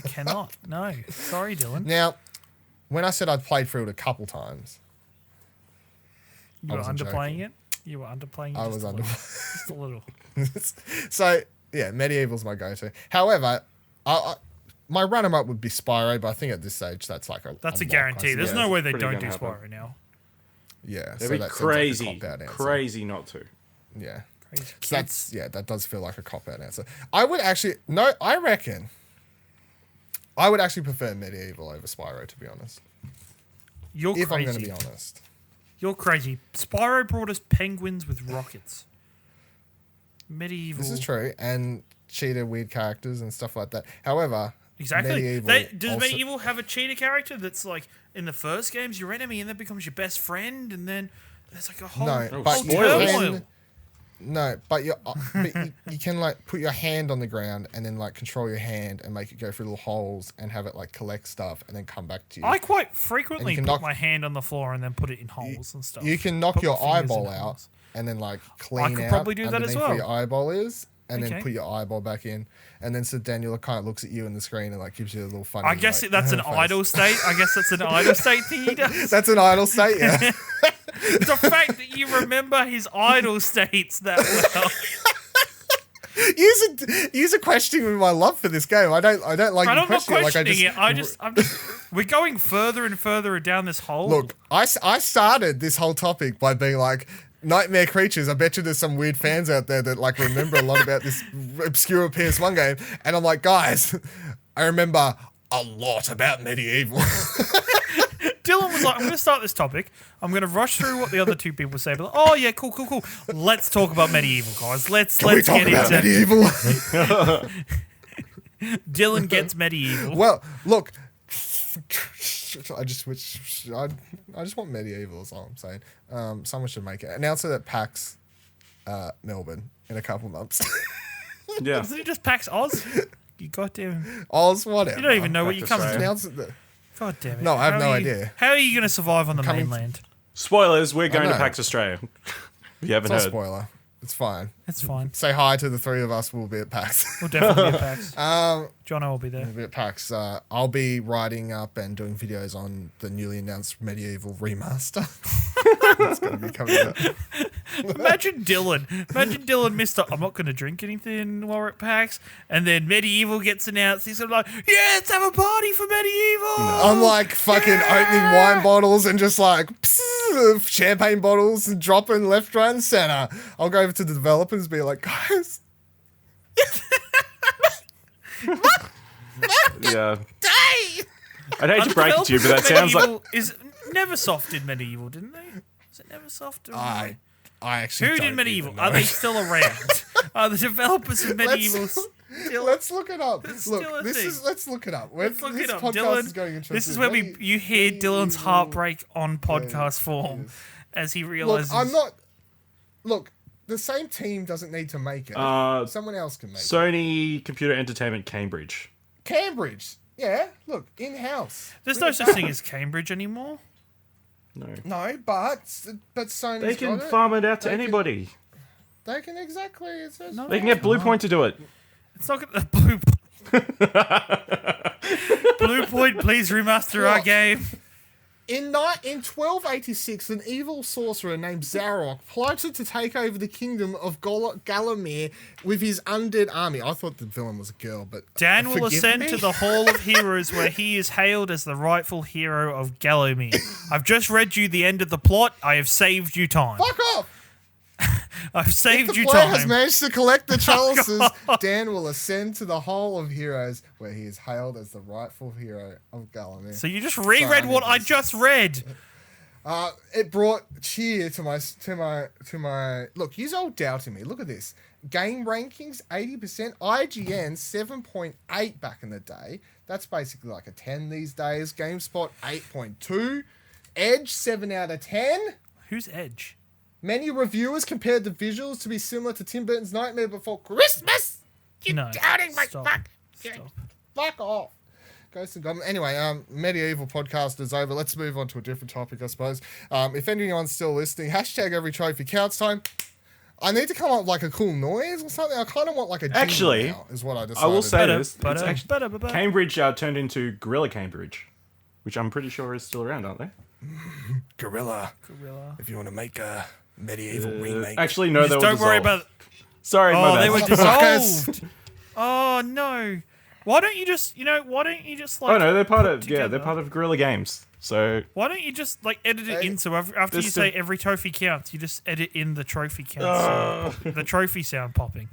cannot. No. Sorry, Dylan. Now, when I said I'd played through it a couple times, you were underplaying it? You were underplaying it? I was underplaying just a little. So, yeah, MediEvil's my go-to. However, my runner-up would be Spyro, but I think at this stage that's like a guarantee. There's no way they don't do Spyro now. Yeah, that'd be crazy not to. Yeah, crazy. So that does feel like a cop-out answer. I reckon I would actually prefer MediEvil over Spyro, to be honest. You're crazy. If I'm going to be honest. You're crazy. Spyro brought us penguins with rockets. MediEvil. This is true, and cheetah weird characters and stuff like that. However, exactly. Does MediEvil have a cheetah character that's like in the first game's your enemy and then becomes your best friend, and then there's like a whole turmoil. But you can like put your hand on the ground and then like control your hand and make it go through little holes and have it like collect stuff and then come back to you. I quite frequently put my hand on the floor and then put it in holes and stuff. You can knock your eyeball out and then like clean out. I could probably do that as well. Where your eyeball is, and then put your eyeball back in, and then so Daniel kind of looks at you in the screen and like gives you a little funny. I guess like, that's an idle state. I guess that's an idle state thing he does. That's an idle state, yeah. The fact that you remember his idle states that well. Use a question with my love for this game. I don't like. I'm not questioning it. I'm just. We're going further and further down this hole. Look, I started this whole topic by being like, nightmare creatures. I bet you there's some weird fans out there that like remember a lot about this obscure PS1 game, and I'm like, guys, I remember a lot about MediEvil. Dylan was like, I'm going to start this topic. I'm going to rush through what the other two people say. But oh yeah, cool. Let's talk about MediEvil, guys. Let's get into MediEvil. Dylan gets MediEvil. Well, look, I just want MediEvil. Is all I'm saying. Someone should make it. Announce it at PAX Melbourne in a couple months. Yeah. Isn't it just PAX Oz? You goddamn Oz, whatever. You don't even know what you're coming to. Announce it. God damn it. No, I have no idea. How are you going to survive on the mainland? Spoilers, we're going to PAX Australia. You haven't it's heard. Not a spoiler. It's fine. It's fine. Say hi to the three of us. We'll be at PAX. We'll definitely be at PAX. Jono will be there. We'll be at PAX. I'll be writing up and doing videos on the newly announced MediEvil remaster. It's going to be coming out. Imagine Dylan, Mr. I'm not going to drink anything while we're at PAX. And then MediEvil gets announced. He's sort of like, yeah, let's have a party for MediEvil. No. I'm like fucking opening wine bottles and just like champagne bottles and dropping left, right, and center. I'll go over to the developers and be like, guys. Yeah. I'd hate to break it to you, but that sounds like... Is Neversoft did MediEvil, didn't they? Was it Neversoft? I actually Who did MediEvil? Are they still around? Are the developers of MediEvil Let's look it up. Let's look look it up. Let's look it up. Dylan, Is going this is where you hear Dylan's heartbreak on podcast form as he realizes. Look, I'm not... Look, the same team doesn't need to make it. Someone else can make it. Sony Computer Entertainment Cambridge. Cambridge. Yeah, look, in-house. There's no such thing as Cambridge anymore. No, but Sony's they can farm it out to anybody. They can exactly. They can get Bluepoint to do it. It's not going to Bluepoint. Bluepoint, please remaster our game. In 1286, an evil sorcerer named Zarok plotted to take over the kingdom of Galamir with his undead army. I thought the villain was a girl, but Dan will ascend to the Hall of Heroes where he is hailed as the rightful hero of Galamir. I've just read you the end of the plot. I have saved you time. Fuck off! I've saved you time. If the player time. has managed to collect the chalices, Dan will ascend to the Hall of Heroes, where he is hailed as the rightful hero of Galamir. So you just reread what I just read. It brought cheer to my. Look, you're all doubting me. Look at this. Game rankings 80%. IGN 7.8 back in the day. That's basically like a 10 these days. GameSpot 8.2. Edge 7 out of 10. Who's Edge? Many reviewers compared the visuals to be similar to Tim Burton's Nightmare Before Christmas. You're doubting my fuck off. Ghost and Goblin. Anyway, MediEvil podcast is over. Let's move on to a different topic, I suppose. If anyone's still listening, hashtag every trophy counts time. I need to come up with like a cool noise or something. I kind of want like a jingle now, is what I decided. I will say this. Cambridge turned into Gorilla Cambridge, which I'm pretty sure is still around, aren't they? Gorilla. If you want to make a MediEvil remake. Actually, no, they were don't dissolved. worry about it. Sorry, my bad. They were dissolved. Oh no. Why don't you just like oh no, they're part of they're part of Guerrilla Games. So why don't you just like edit it in so after you say every trophy counts, you just edit in the trophy counts. The trophy sound popping.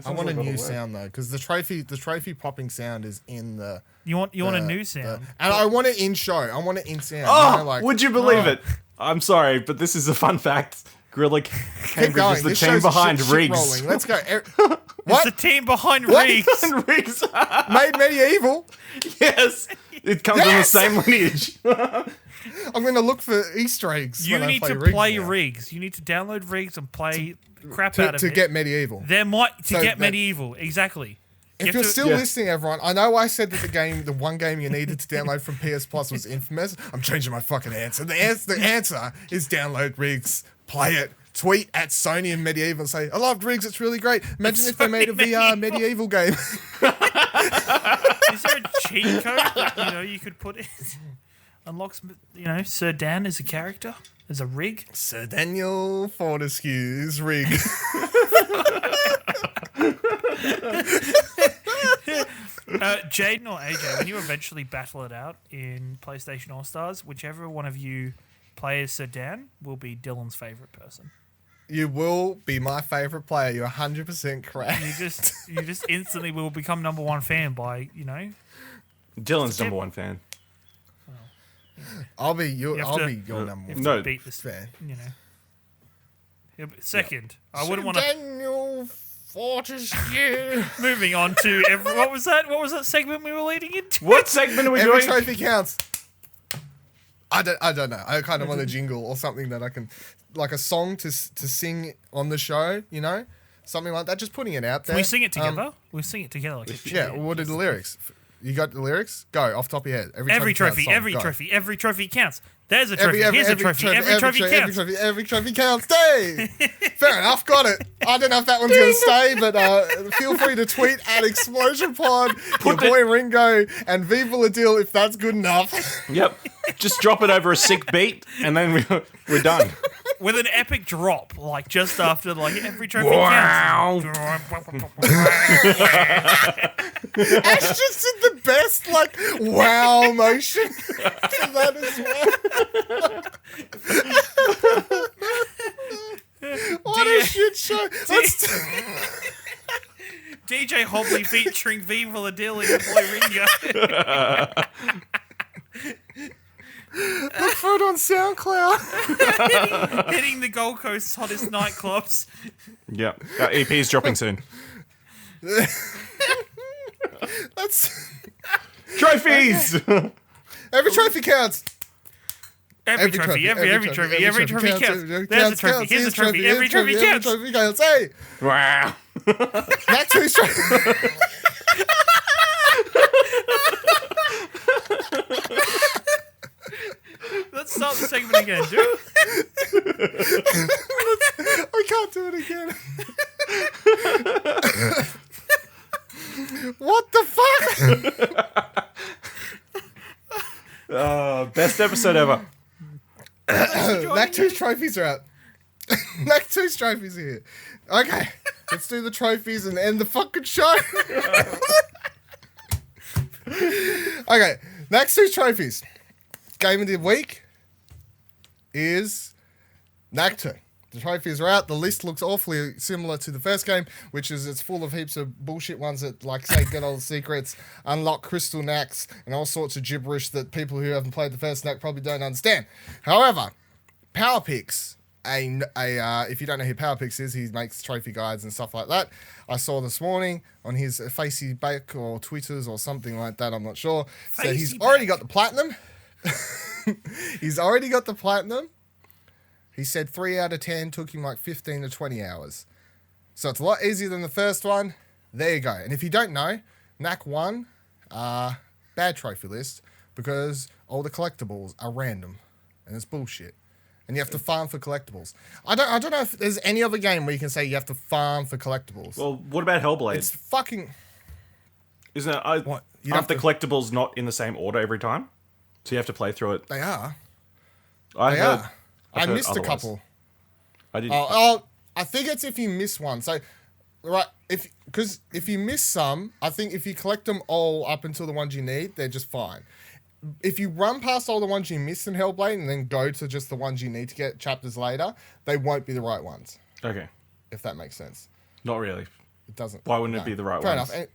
I want a new sound though, because the trophy popping sound is in the. You want a new sound, and I want it in show. I want it in sound. Oh, would you believe it? I'm sorry, but this is a fun fact. Gorilla Cambridge is the team behind Riggs. Let's go. It's the team behind Riggs. Riggs made MediEvil. Yes, it comes from the same lineage. I'm going to look for Easter eggs. You need to play Riggs. You need to download Riggs and play crap out of it to get MediEvil. Get MediEvil exactly. If you're still listening, everyone, I know I said that the one game you needed to download from PS Plus was Infamous. I'm changing my fucking answer. The answer is download Riggs, play it, tweet at Sony and MediEvil and say, I loved Riggs, it's really great. Imagine if they made a VR MediEvil game. Is there a cheat code that, you could put in? Unlocks, Sir Dan as a character, as a rig. Sir Daniel Fortescue's rig. Jaden or AJ, when you eventually battle it out in PlayStation All-Stars, whichever one of you plays Sir Dan will be Dylan's favourite person. You will be my favourite player. You're 100% correct. You just instantly will become number one fan by, Dylan's number one fan. I'll be your number one beat this fan. He'll be second. I wouldn't want to. Daniel Fortescue. Moving on to what was that? What was that segment we were leading into? What segment are we doing? Every trophy counts. I don't know. I kind of want a jingle or something that I can, like a song to sing on the show. Something like that. Just putting it out there. Can we sing it together? We'll sing it together. What are the lyrics? You got the lyrics? Go off top of your head. Every trophy counts. There's a trophy. Here's a trophy. Every trophy counts. Every trophy counts. Stay. Fair enough. Got it. I don't know if that one's going to stay, but feel free to tweet at Explosion Pod, your boy Ringo, and Viva La Deal if that's good enough. Yep. Just drop it over a sick beat, and then we're done. With an epic drop, like just after every trophy counts. Ash just did the best wow motion to that as well. What a shit show. DJ Hobley featuring Viva La Deal and your boy Ringo. Look for it on SoundCloud. Hitting the Gold Coast's hottest nightclubs. Yep. Our EP is dropping soon. That's trophies. Every trophy counts. Every trophy counts. There's a trophy. Here's a trophy. Every trophy counts. Every trophy counts. Hey. Wow. Back to his trophy. Let's start the segment again, dude. I can't do it again. What the fuck? Best episode ever. Lactose trophies are out. Lactose trophies are here. Okay, let's do the trophies and end the fucking show. Okay, next two trophies. Game of the week is Knack 2. The trophies are out. The list looks awfully similar to the first game, which is it's full of heaps of bullshit ones that, say, get all the secrets, unlock crystal knacks, and all sorts of gibberish that people who haven't played the first knack probably don't understand. However, Power Picks, if you don't know who Power Picks is, he makes trophy guides and stuff like that. I saw this morning on his Facey Back or Twitters or something like that, I'm not sure. So he's already got the platinum. He's already got the platinum. He said 3 out of 10 took him 15 to 20 hours. So it's a lot easier than the first one. There you go. And if you don't know, Knack 1, bad trophy list because all the collectibles are random and it's bullshit. And you have to farm for collectibles. I don't know if there's any other game where you can say you have to farm for collectibles. Well, what about Hellblade? It's fucking... Isn't it? Aren't the collectibles not in the same order every time? So you have to play through it. They are. I missed a couple. I did. I think it's if you miss one. So, right, if you miss some, I think if you collect them all up until the ones you need, they're just fine. If you run past all the ones you missed in Hellblade and then go to just the ones you need to get chapters later, they won't be the right ones. Okay. If that makes sense. Not really. It doesn't. Why wouldn't it be the right Fair ones? Enough.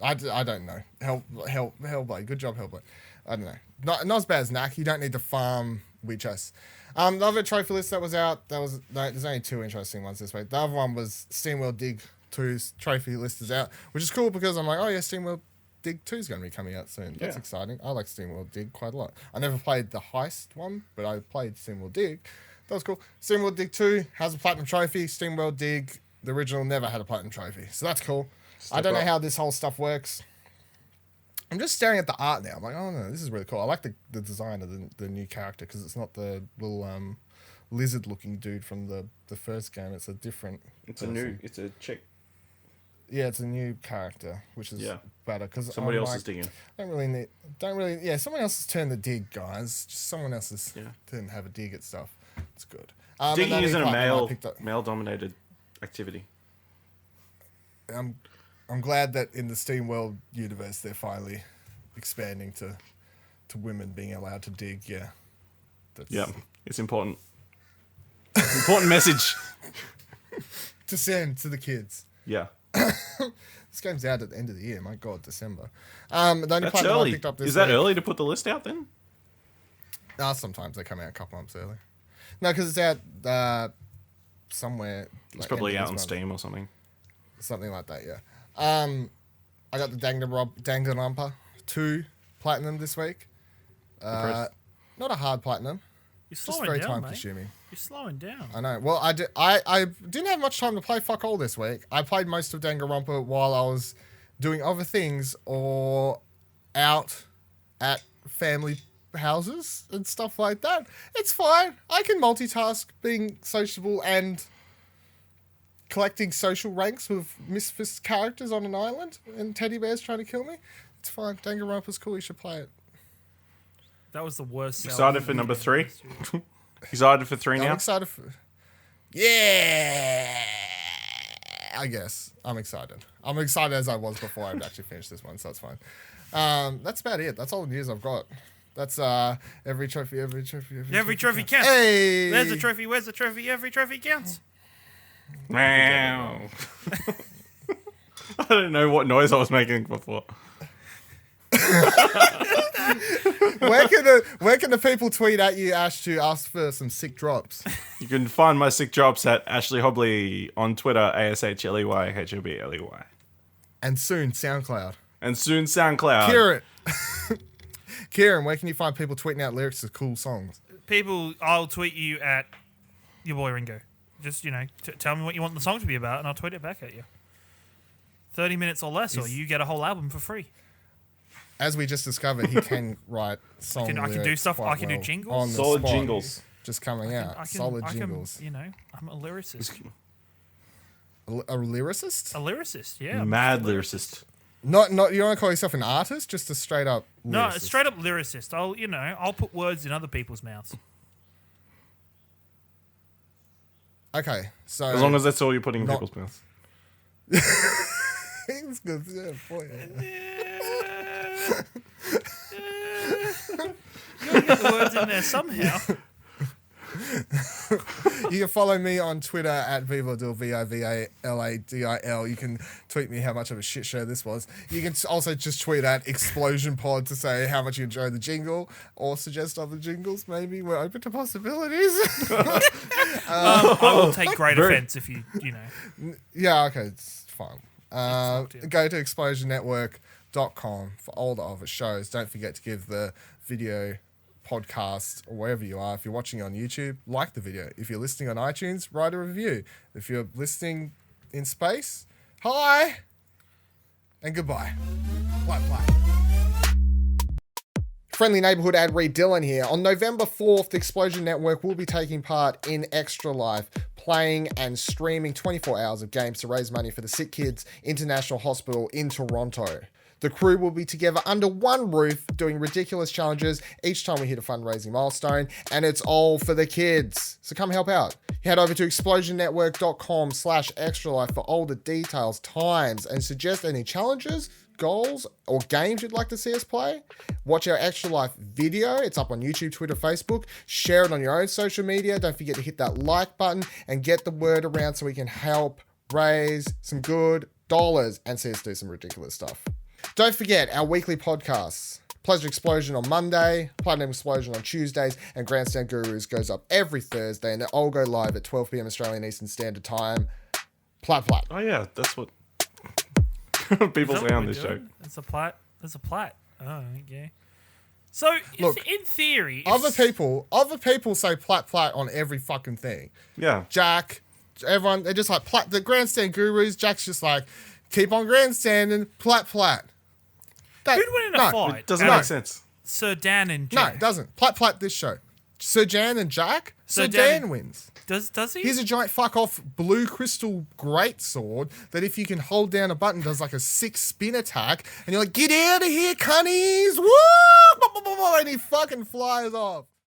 I don't know. Hellblade. Good job, Hellblade. I don't know. Not as bad as Knack. You don't need to farm Witchess. The other trophy list that was out, there's only 2 interesting ones this week. The other one was SteamWorld Dig 2's trophy list is out, which is cool because I'm like, oh yeah, SteamWorld Dig 2 is going to be coming out soon. That's exciting. I like SteamWorld Dig quite a lot. I never played the Heist one, but I played SteamWorld Dig. That was cool. SteamWorld Dig 2 has a platinum trophy. SteamWorld Dig, the original, never had a platinum trophy. So that's cool. I don't know how this whole stuff works. I'm just staring at the art now. I'm like, oh no, this is really cool. I like the design of the new character because it's not the little lizard-looking dude from the first game. It's a different. It's a chick. Yeah, it's a new character, which is better because somebody else is digging. Yeah, someone else has turned the dig, guys. Just someone else has didn't have a dig at stuff. It's good. Digging isn't a male-dominated activity. I'm glad that in the Steam World universe they're finally expanding to women being allowed to dig. Yeah. It's important. Important message to send to the kids. Yeah. This game's out at the end of the year. My God, December. The only That's early. I picked up this Is that week, early to put the list out then? Sometimes they come out a couple months early. No, because it's out somewhere. It's probably out on Steam or something. Something like that, yeah. I got the Danganronpa 2 Platinum this week. Not a hard platinum. You're slowing just very down, time mate. consuming. You're slowing down. I know. Well, I didn't have much time to play fuck all this week. I played most of Danganronpa while I was doing other things or out at family houses and stuff like that. It's fine. I can multitask being sociable and collecting social ranks with misfit characters on an island and teddy bears trying to kill me. It's fine. Danganronpa's cool. You should play it. That was the worst. Excited for number 3? Excited for 3 now? I'm excited for... Yeah! I guess. I'm excited. I'm excited as I was before I actually finished this one, so that's fine. That's about it. That's all the news I've got. That's every trophy counts. Hey! There's a trophy. Where's the trophy? Every trophy counts. Wow. I don't know what noise I was making before. Where can the people tweet at you, Ash, to ask for some sick drops? You can find my sick drops at Ashley Hobley on Twitter, ASHLEYHOBLEY. And soon SoundCloud. Ciaran, where can you find people tweeting out lyrics to cool songs? I'll tweet you at your boy Ringo. Just, tell me what you want the song to be about, and I'll tweet it back at you. 30 minutes or less, or you get a whole album for free. As we just discovered, he can write songs. I can do stuff. I can do jingles. Solid jingles. Just coming out. Solid jingles. I'm a lyricist. A lyricist? A lyricist, yeah. Mad lyricist. Not. You want to call yourself an artist? Just a straight up lyricist? No, straight up lyricist. I'll put words in other people's mouths. Okay, so as long as that's all you're putting in people's mouths. It's good. Yeah, boy. You gotta get the words in there somehow. You can follow me on Twitter at Vivaladil, VIVALADIL. You can tweet me how much of a shit show this was. You can also just tweet at Explosion Pod to say how much you enjoyed the jingle or suggest other jingles. Maybe we're open to possibilities. I will take great offense if you know. Yeah, okay, it's fine. Go to explosionnetwork.com for all the other shows. Don't forget to give the video podcast or wherever you are. If you're watching on YouTube, like the video. If you're listening on iTunes, write a review. If you're listening in space, hi and goodbye. Bye bye. Friendly neighborhood ad read Dylan here. On November 4th, the Explosion Network will be taking part in Extra Life, playing and streaming 24 hours of games to raise money for the Sick Kids International Hospital in Toronto. The crew will be together under one roof doing ridiculous challenges each time we hit a fundraising milestone, and it's all for the kids. So come help out. Head over to explosionnetwork.com/extralife for all the details, times, and suggest any challenges, goals, or games you'd like to see us play. Watch our Extra Life video. It's up on YouTube, Twitter, Facebook. Share it on your own social media. Don't forget to hit that like button and get the word around so we can help raise some good dollars and see us do some ridiculous stuff. Don't forget our weekly podcasts. Pleasure Explosion on Monday, Platinum Explosion on Tuesdays, and Grandstand Gurus goes up every Thursday, and they all go live at 12 p.m. Australian Eastern Standard Time. Plat. Oh yeah, that's what people say on this show. It's a plat. Oh, okay. So, look, in theory... Other people say plat on every fucking thing. Yeah. Jack, everyone, they're just like, plat. The Grandstand Gurus, Jack's just like, keep on grandstanding, plat. Who'd win in a fight? It doesn't make sense. Sir Dan and Jeff. No, it doesn't. Plat this show. Sir Jan and Jack? Sir Dan wins. Does he? He's a giant fuck off blue crystal greatsword that if you can hold down a button does like a 6 spin attack, and you're like, get out of here, cunnies! Woo! And he fucking flies off.